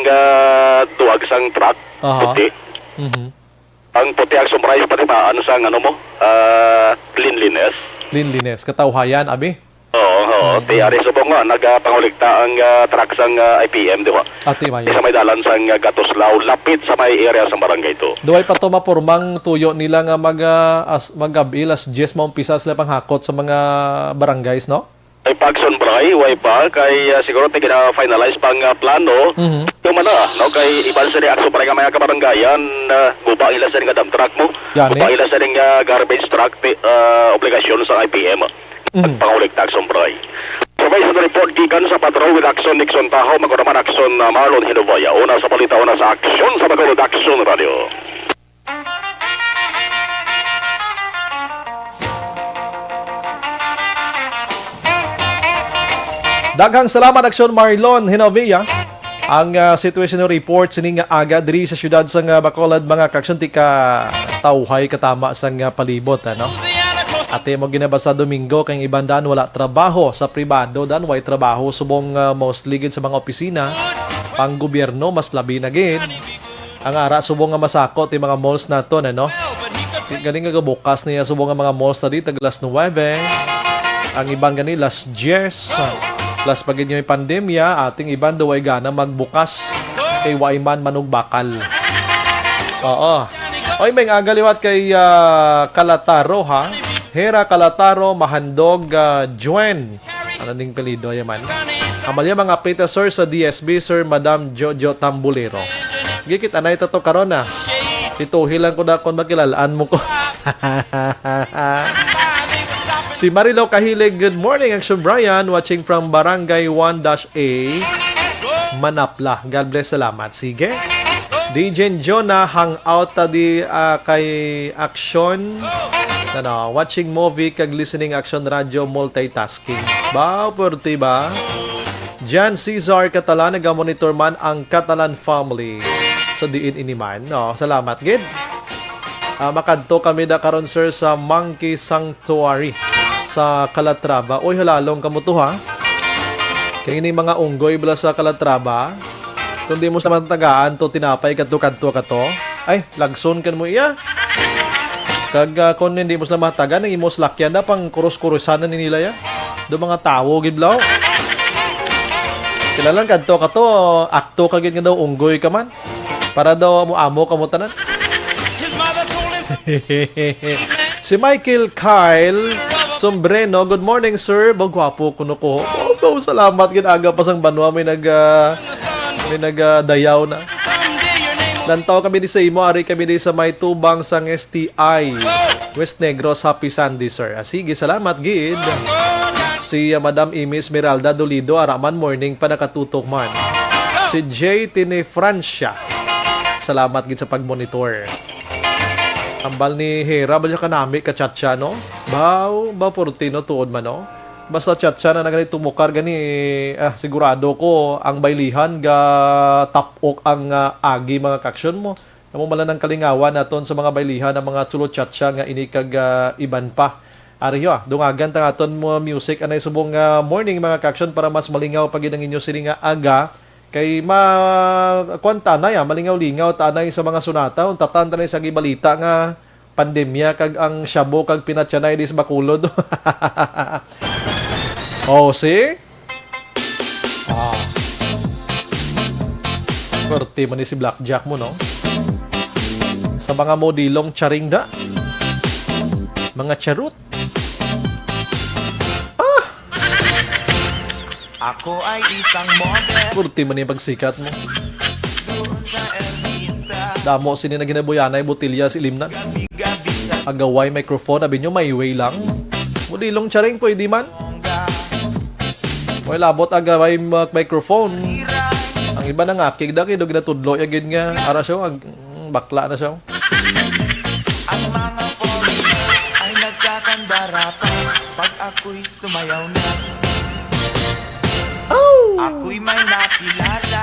tuwag sang truck. Puti. Ang puti ang summarize pati maan sang cleanliness. Cleanliness, katawhayan, abi. Oo. Tiyari subong nga, nagpanguligta ang truck sang IPM, di ba? Ati mayo. Sa may dalan sang Gatoslaw, lapit sa may area sa barangay to. Duway pa to mapurmang tuyo nila nga magabi alas 10 maumpisa sila panghakot sa mga barangays, no? Ay pag-sunbray, way pa, kay siguro tayo na-finalize pang plano. Yung mana, no? Kay iban sa reaksyon pa rin mga kabaranggayan, guba ila sa rin dump truck mo. Yani? Guba ila sa rin garbage truck, obligasyon sa IPM. At panguligtag sunbray. Sabay sa report gikan sa patrol with Action Nixon Tahoe, magkuraman Action Marlon Hinovaya. Una sa balita, una sa Action sa Bacolod Action Radio. Daghang salamat Action Marlon Hinovia. Ang situation report sining aga diri sa syudad sang Bacolod mga kaksyon tika tawhay katama sang palibot ano. Ate mo ginabasa Domingo kay ibandan wala trabaho sa pribado dan way trabaho subong mostly gid sa mga opisina pang gobyerno mas labi na gid. Ang ara subong nga masako ti mga malls naton ano. Galing nga bukas niya subong nga mga malls na di taglas 9. Ang ibang gani las 10. Plus pag yung pandemya, ating iban daw ay gana magbukas kay Waiman Manug Bakal. Oo. Oy, may agaliwat kay Calataro ha. Hera Calataro, Mahandog, Juen. Ano ning pelido yaman? Amalya mga pita sir sa DSB, Sir Madam Jojo Tambulero. Gikit anay to karon na. Tituhilan ko na kung makilalaan mo ko. Si Marilo Kahilig, good morning, Action Brian, watching from Barangay 1-A, Manapla. God bless, salamat. Sige. DJ Jonah, hangout di kay Action. Watching movie, kag listening Action Radio, multitasking. Ba, purti ba? Jan Cesar Catalan, nag-monitor man ang Catalan family. So, diin iniman. No, salamat, gid. Makadto kami da karon sir sa Monkey Sanctuary sa Calatrava. Oy, halalong kamuto ha. Kaya ini mga unggoy bala sa Calatrava. Kung di mo sa mantagaan to tinapay kadto-kadto ka to. Ay, lagson kan mo iya. Kag kung hindi mo sa mataga nang imos lakyan da pang kurus-kurusan ni nila ya. Do mga tawo gidlaw. Kilalang kadto ka to, akto ka gid nga daw unggoy ka man. Para daw mo amo kamutanan. Si Michael Kyle Sombreno, good morning sir. Bagwapo kuno ko. Oh, salamat ginaga pa sang banwa may nagdayaw na. Lantaw kami di sa imo, ari kami di sa may tubang sang STI. West Negros, Happy Sunday sir. Sige, salamat gid. Si Madam Imis Miralda Dolido, araman morning pa nakatutok man. Si J. Tine Francia. Salamat gid sa pagmonitor. Ambal ni Hera, ba siya kanami ka chatcha, no? Ba portino tuod man, no? Basta chatcha na naganit tumukar gani, sigurado ko ang baylihan ga tapok ang agi mga kaksyon mo. Namo mala ng kalingawan naton sa mga baylihan ng mga sulot chatcha nga inikag iban pa. Ariyo, dungagan ta aton mo music anay subong morning mga kaksyon para mas malingaw pag ang inyo sini nga aga. Kay kwanta na ya, malingaw-lingaw tanay sa mga sunata, untatan tanay sa gibalita nga pandemya kag ang syabo kag pinatyanay di sa Bacolod. Oh, see? Pwerte man ni si Blackjack mo, no? Sa mga modilong charingda. Mga charut. Ako ay isang model. Pwerte man yung pagsikat mo. Damo sini na ginabuyanay botilya si Limnan. Agaway microphone, abi nyo may way lang. Modilong charing pwede man. May labot agaway microphone. Ang iba na nga, kigda kido ginatudlo yagin nga. Ara siya, bakla na siya. Ang mga foreigner ay nagkakandara pa pag ako'y sumayaw na. Ako'y may nakilala.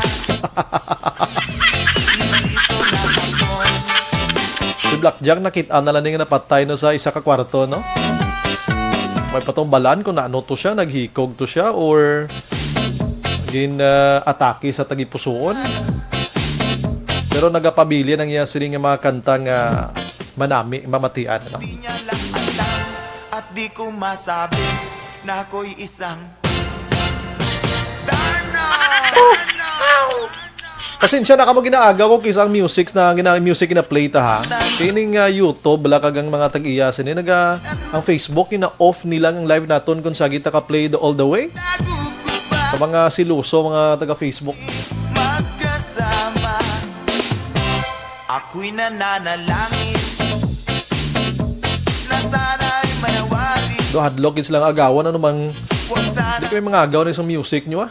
Si Blackjack nakita na lang nga napatay no sa isa ka kwarto, no? May patong balaan kung naano to siya, naghikog to siya, or atake sa tagipusoon. Pero nagapabili ng iya sining mga kantang manami, mamatian. No? At di ko masabi na ako'y isang Pasensya na ka mo ginaaga ko kisang music na play ta ha. Kining YouTube bala kagang mga tag-iyasin ni ang Facebook ina-off nilang ang live naton kung sa kita ka play the all the way. Sa mga siluso mga taga Facebook. magkasama. Ako'y nananalangin na sana'y manawari. Do hadlok silang agawan ano mang hindi kami mga agaw na isang music nyo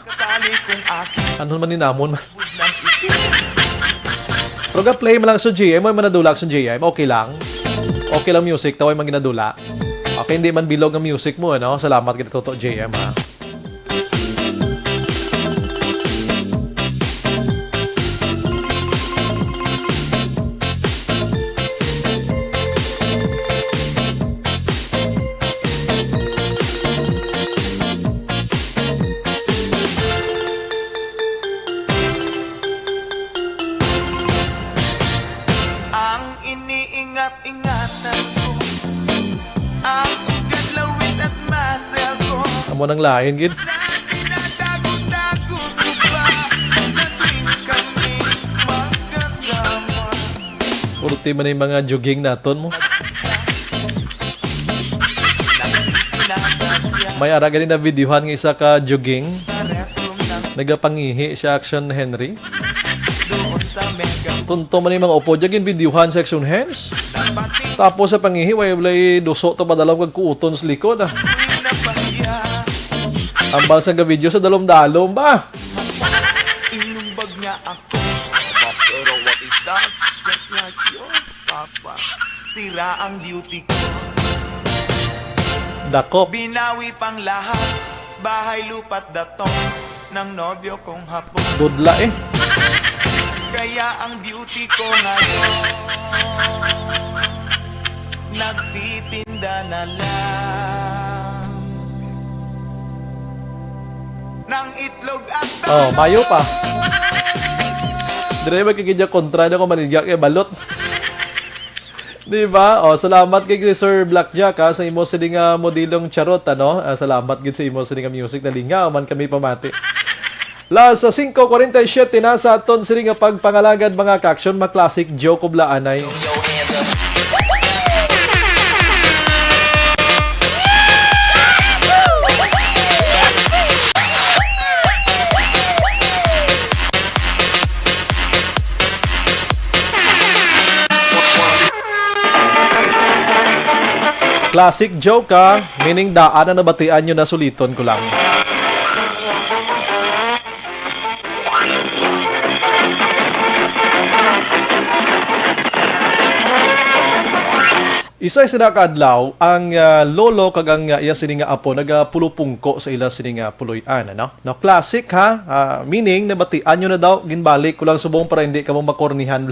Ano man ninamon man. Pero ga-play mo lang sa GM, may manadulak sa GM, okay lang. Okay lang music, taway man ginadula. Okay, hindi man bilog ang music mo, ano? Salamat kita toto GM, ha? Amo nang lain gid. Purti man yung mga jogging naton mo. May ara ganin na videohan ng isa ka jogging. Nagapangihi siya Action Henry. Tunto man yung mga upo jogging videohan sa Action Hands. Tapos sa pangihi way duso to padalaw kag kuuton sa likod ah. Ambal sa video sa dalom-dalom ba? Inumbag niya ako. Pero what is that? Just like yours, Papa. Sira ang beauty ko. Dakop. Binawi pang lahat. Bahay lupat datong ng nobyo kong hapon. Budla eh. Kaya ang beauty ko ngayon nagtitinda na lang ng itlog at oh, mayo pa. Dire ba kikidya kontra na ko manigya kay balot. Di ba? Oh, salamat kay Sir Blackjack sa imo sa nga modilong charot ano. Salamat gid sa imo sa nga music na lingaw man kami pamati. Las 5:47 na sa aton sini nga pagpangalagad mga kaksyon ma classic joke kublaanay. Classic joke meaning daan na nabatian nyo na suliton ko lang. Isa sila kaadlaw ang lolo kag ang iya sini nga apo nagapulupungko sa ila sini nga puloy-an, ano? No, classic ha. Meaning nabatian nyo na daw ginbalik ko lang subong para hindi ka mo makornihan.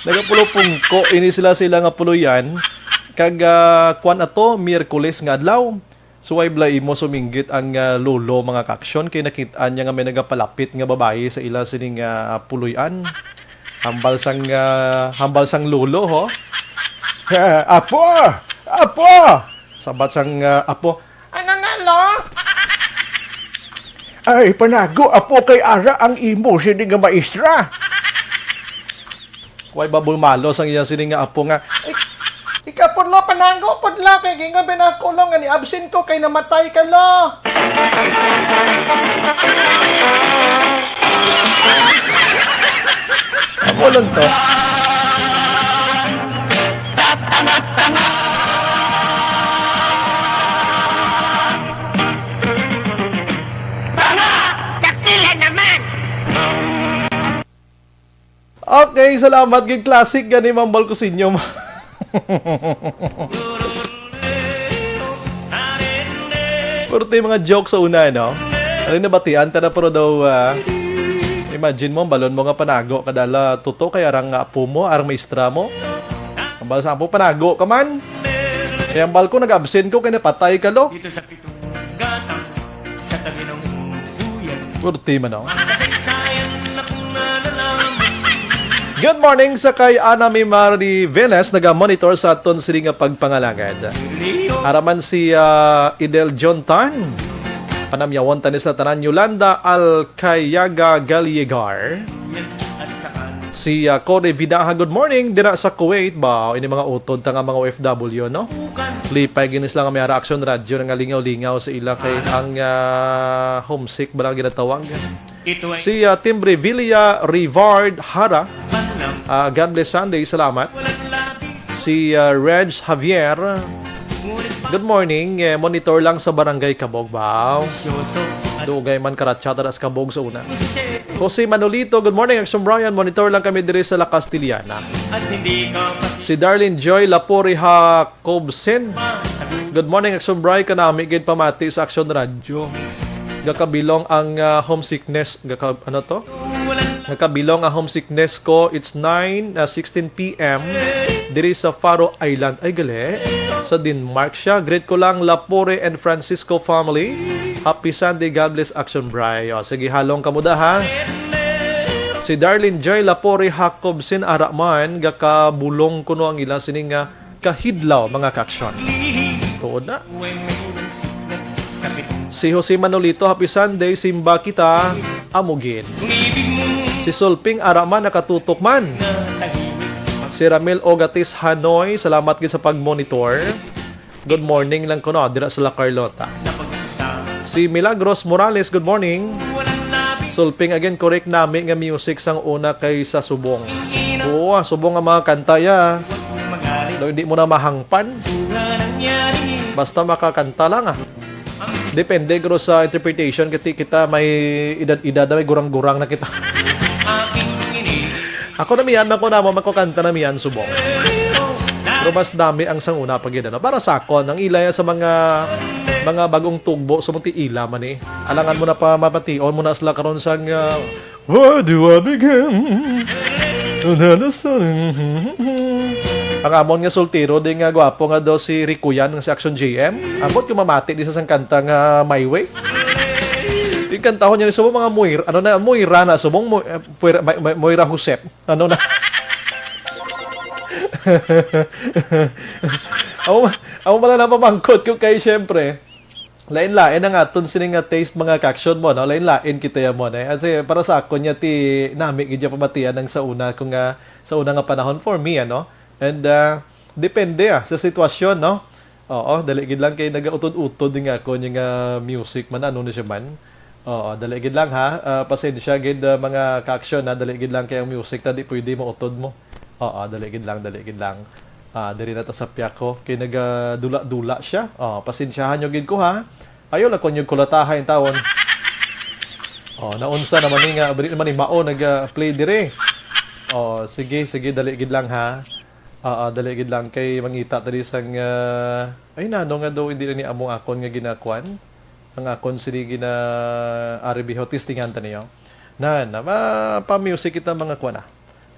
Nagapulupungko ini sila nga puloyan kag kwan ato Miyerkules nga adlaw. Suway blay mo suminggit ang lolo mga kaksyon kay nakitaan niya nga may nagapalapit nga babae sa ila sini nga puloyan. Hambal sang lolo, ho? Apo! Apo! Sabat sang apo. Ano na, lo? Ay, panago, apo kay Ara ang imo, sini nga maestra. Kuway babul malo sang iya sini nga apo nga. Ika pudlo, panago, pudlo, kay gingabi na kulong, ani absent ko, kay namatay ka, lo. Apo lang to. Okay, salamat gig classic gani mambal ko sinyo. Puro tayo mga joke sa una, no? Ano nabatian ta na pero daw imagine mo, balon mo nga panago kadala tuto kaya arang nga apo mo, arang maestra mo. Ang bal sa apo panago ka man. Kaya ang bal ko nag-absent ko kaya napatay ka lo. Dito sa pitong gatang sa tabi ng buyan. Purti man ako. Good morning sa kay Anami Mari Veles, naga-monitor sa aton sili nga pagpangalagad. Araman si Idel John Tan. Panamyawan tanis na tanan Yolanda Alcayaga Galiegar. Si Corey Vidaha, good morning. Dira sa Kuwait ba? Ini mga utod ta nga mga OFW, no? Lipay ginis lang ang may action radio nga lingaw-lingaw sa ila kay ang homesick ba lang ginatawag. Si Timbre Villa Rivard Hara. God bless Sunday, salamat. Si Reg Javier, good morning. Monitor lang sa Barangay Kabog ba? Dugay man karatsata as Kabog sa una. Jose Manolito, good morning. Action Brian, monitor lang kami diri sa La Castiliana. Si Darlene Joy Laporiha Cobsen, good morning. Action Brian, kanami gid pamati sa Action Radio. Gakabilong ang homesickness. Ano to? Nakabilong ang homesickness ko. It's 16 p.m. diri sa Faro Island. Ay, gali. Sa Denmark siya. Greet ko lang Lapore and Francisco family. Happy Sunday. God bless Action Bray. O, sige, halong kamuda ha. Si Darlene Joy Lapore Jacobsin Araman. Gakabulong ko no ang ilang sining kahidlaw mga kaksyon. Tuod na. Si Jose Manolito, Happy Sunday. Simba kita. Amugin. Si Solping Araman nakatutok man. Si Ramil Ogatis Hanoi, salamat gid sa pagmonitor. Good morning lang ko no, dira sa La Carlota. Si Milagros Morales, good morning. Solping again, correct nami nga music sang una kay sa subong. Oo, subong nga mga kanta ya. Hindi mo na mahangpan. Basta makakanta lang Depende gro sa interpretation kita may edad-edad na may gurang-gurang na kita. Ako na miyan, makukanta na miyan subong. Pero mas dami ang sanguna pag yun. Para sa ako, ang ilaya sa mga bagong tugbo, sumunti ila man Alangan mo na pa mapation mo na sila karon sang where do I begin? Ang amon nga soltero, di nga gwapo nga daw si Rikuyan ng si Action JM. Amon kumamati di sa sang kanta nga My Way. Yung kantahon niya subong mga Moira, Moira na, subong Moira Josep. Ano na? Ako pala na pamangkot ko kay siyempre. Lain-lain ang aton sining taste mga kaksyon mo, no? Lain-lain kita yan mo, Kasi para sa ako niya nami gidya pamatian ng sa una nga panahon for me, ano? And depende sa sitwasyon, no? Oo, daligid lang kay nagautod-utod nga ako yung music man, ano na siya man. Oo, daligid lang ha. Pasensya gid mga ka-action na daligid lang kay ang music na di pwede mo utod mo. Oo, daligid lang. Diri na ta sa piyako kay nagadula-dula siya. Pasensyahan nyo gid ko ha. Ayo la kon yung kulataha yung tawon. Naunsa naman nga bari naman ni mao nag-play dire. Sige daligid lang ha. Dali gid lang kay mangita tadi sang ay nano nga daw hindi na ni among akon nga ginakuan. Ang akon sini gina RBH testingan ta niyo. Pa music kita mga kuan na.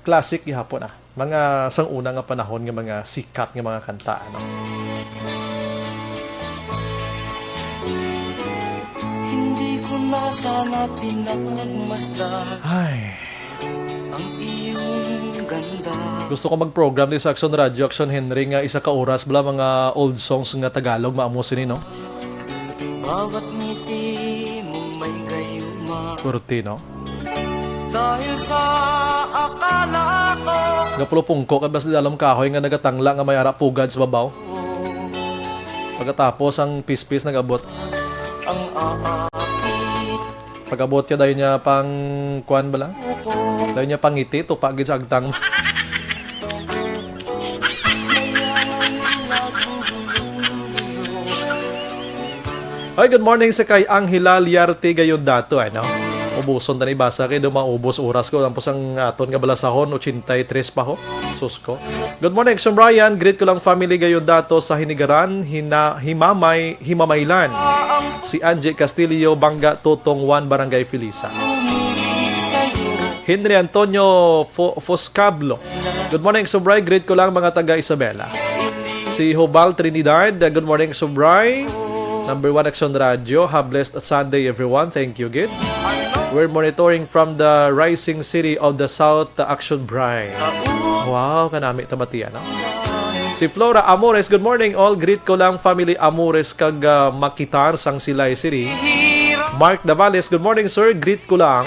Classic gihapon na. Mga sang-una nga panahon nga mga sikat nga mga kanta ano. Hindi ko na sana pinagmasdan Ay, ang iyong ganda. gusto ko mag-program ni sa Action Radio, Action Henry nga isa ka oras bala mga old songs nga Tagalog maamo sini no. Bawat ngiti mo may gayuma. Kurti no. Dahil sa akala ko Gapulupungko ka basta dalam kahoy nga nagatangla nga may ara pugad sa babaw. Pagkatapos ang pispis nagabot. ang aakit Pagabot niya dahil niya pang kuan bala. Dahil niya pangiti tupa gid sa agtang. Ay, good morning sa kay Angela Liarte gayon dato ano. Ubuson tani basa kay do maubos oras ko tampos ang aton nga balasahon 83 pa ho. Sus ko. Good morning, Sir Brian. Greet ko lang family gayon dato sa Hinigaran, Himamaylan. Si Angie Castillo, Bangga, Tutong 1, Barangay Felisa. Henry Antonio Foscablo. Good morning, Sobray. Greet ko lang mga taga Isabela. Si Hobal Trinidad. Good morning, Sobray. Number 1 Action Radio. Have blessed Sunday, everyone. Thank you, good. We're monitoring from the rising city of the South Action Bride. Wow, kanami tamati no? Si Flora Amores, good morning all. Greet ko lang family Amores kag Makitar sang Silay City. Mark Navales, good morning sir. Greet ko lang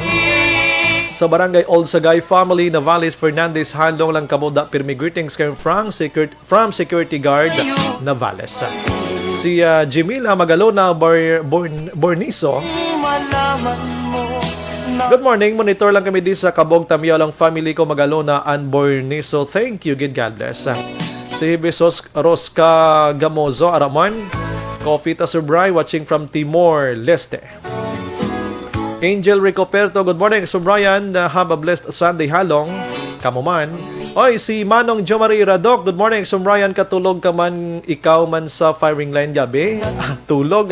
sa Barangay Old Sagay family Navales Fernandez. Handong lang kamuda pirmi greetings kay from Security Guard Navales. Si Jimila Magalona Borniso. Good morning. Monitor lang kami di sa Kabog Tamyalang family ko Magalona and Borniso. Thank you. Good God bless. Si Besos Rosca Gamozo Araman. Coffee ta Sir Bry watching from Timor Leste. Angel Ricoperto. Good morning Sir Brian. Have a blessed Sunday halong. Kamuman. Oy, si Manong Jomari Radok. Good morning Sir Brian. Katulog ka man ikaw man sa firing line gabi. Tulog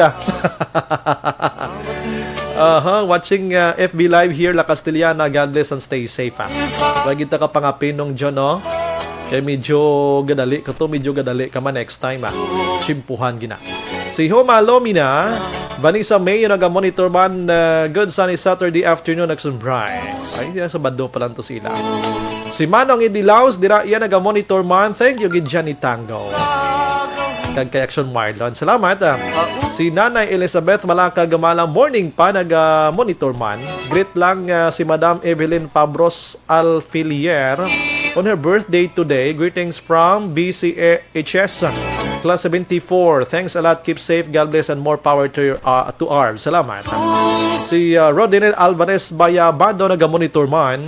watching FB Live here La Castellana. God bless and stay safe. Lagi ta ka pangapin nung John, no? Kaya medyo gadali ka man next time. Simpuhan gina. Si Homa Lomina, Vanessa May, yung naga-monitor man. Good sunny Saturday afternoon, nagsumbray. Ay, sa bando pa lang to sila. Si Manong Idilaos, dira yan naga-monitor man. Thank you, Gidjani Tango. Kag kay Action Marlon. Salamat. Si Nanay Elizabeth Malaka Gamala, morning pa nag-monitor man. Greet lang si Madam Evelyn Pabros Alfilier on her birthday today. Greetings from BCHS Class 74. Thanks a lot. Keep safe. God bless and more power to ARB. Salamat. Si Rodinel Alvarez Bayabado nag-monitor man.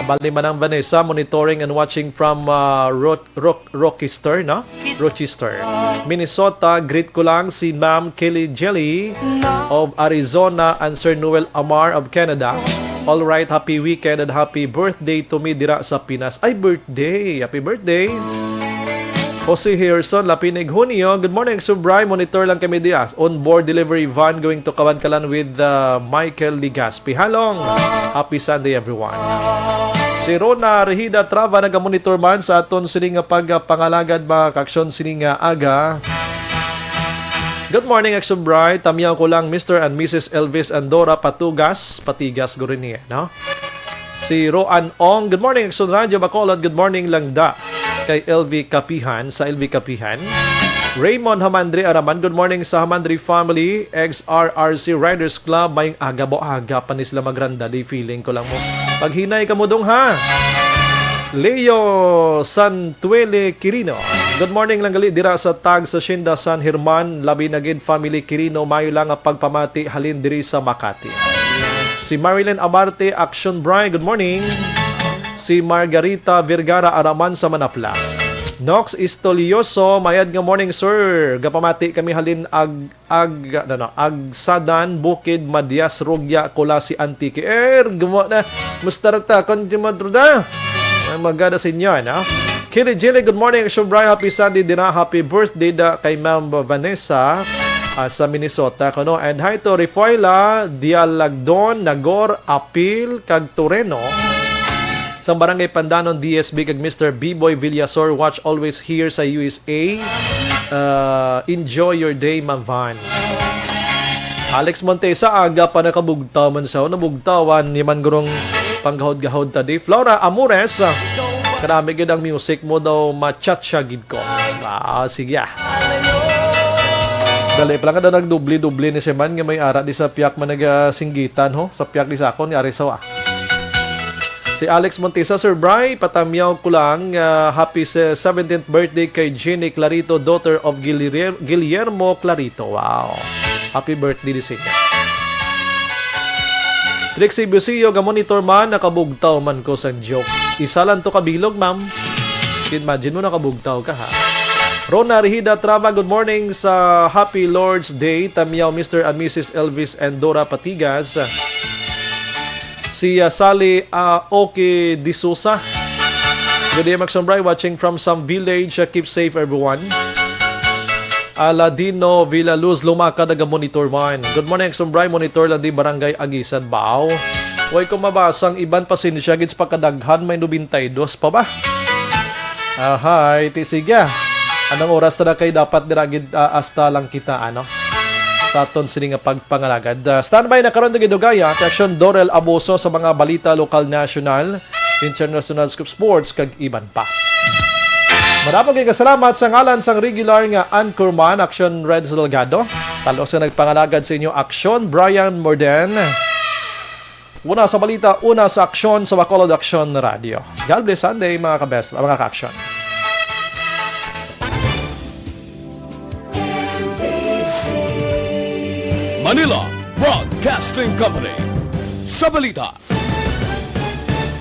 Bali man ang Vanessa, monitoring and watching from Rochester, no? Rochester, Minnesota. Greet ko lang si Ma'am Kelly Jelly of Arizona and Sir Noel Amar of Canada. All right, happy weekend and happy birthday to me dira sa Pinas. Ay, birthday! Happy birthday! Jose Harrison, Lapinig Junio. Good morning, Sir Brian. Monitor lang kami diya. On-board delivery van going to Kawankalan with Michael Ligaspi. Halong! Happy Sunday, everyone. Si Rona Regida Trava naga-monitor man sa aton sining pagpangalagad mga kaksyon sining aga. Good morning, Action Bright. Tamiyaw ko lang Mr. and Mrs. Elvis Andora Patigas go rin niya, no? Si Roan Ong. Good morning, Action Radio Bacolod. Good morning lang da kay LV Kapihan sa LV Kapihan. Raymond Hamandre Araman. Good morning sa Hamandre family. XRRC Riders Club. May aga pa ni sila magranda. Di feeling ko lang mo. Paghinay ka mo dong ha. Leo Santuele Quirino. Good morning lang gali dira sa tag sa Shinda San Herman. Labi na gid family Quirino. Mayo lang pagpamati halin diri sa Makati. Si Marilyn Abarte Action Brian. Good morning. Si Margarita Vergara Araman sa Manapla. Nox Istolioso, mayad nga morning sir. Gapamati kami halin Agsadan, Bukid, Madias, Rugya, Kulasi, Antique. Gumo na. Mustarata, konti madruda. Maganda sa inyo, no? Kili Jilly, good morning. Shubray, happy Sunday din na. Happy birthday da kay Ma'am Vanessa sa Minnesota. Kuno. And hi to Rifoila, Dialagdon, Nagor, Apil, kag Toreno. Sa Barangay Pandanon, DSB, kag Mr. B-Boy Villasor. Watch always here sa USA. Enjoy your day, Ma'am Van. Alex Montesa, aga pa nakabugtaw man sa nabugtawan, yaman gurong panggahod-gahod tadi. Flora Amores, karami gid ang music mo daw machat siya gid ko. Sige Dali pa lang daw nagdubli-dubli ni siya man nga may ara di sa piyak man nagasinggitan ho. Sa piyak di sa akon, yari sawa. Si Alex Montesa, Sir Bry, patamyaw ko lang. Happy 17th birthday kay Jenny Clarito, daughter of Guillermo Clarito. Wow. Happy birthday di sa inyo. Trixie Busio, ga-monitor man, nakabugtaw man ko sa joke. Isa lang to kabilog, ma'am. Imagine mo nakabugtaw ka, ha? Rona Rihida Trava, good morning sa Happy Lord's Day. Tamyaw, Mr. and Mrs. Elvis and Dora Patigas. Si Sally Oki D'Souza. Good day, Maxon Bry, watching from some village. Keep safe, everyone. Aladino Villaluz, Lumaka, naga-monitor man. Good morning, Maxon Bry, monitor lang di Barangay Agisan, Bao. Huwag ko mabasang iban pasensya gits pagkadaghan, may 92 pa ba? Hi, tisiga. Anong oras na kayo dapat diragid hasta lang kita, ano? Sa aton sini nga pagpangalagad. Standby na karon ng Idugaya, Action Dorel Abuso sa mga balita lokal, national, international scoop sports, kag iban pa. Marapang kayo kasalamat sa ngalan sang regular nga anchorman, Action Red Delgado. Talo sa nagpangalagad sa inyo, Action Brian Morden. Una sa balita, una sa aksyon sa Bacolod Action Radio. God bless Sunday, mga kabest, mga ka-action. Manila Broadcasting Company. Sa balita,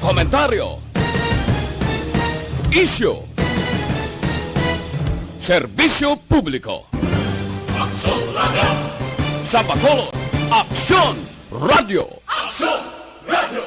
komentaryo, isyu, serbisyo publiko. Aksyon Radio. Sa Bacolod, Aksyon Radio. Aksyon Radio.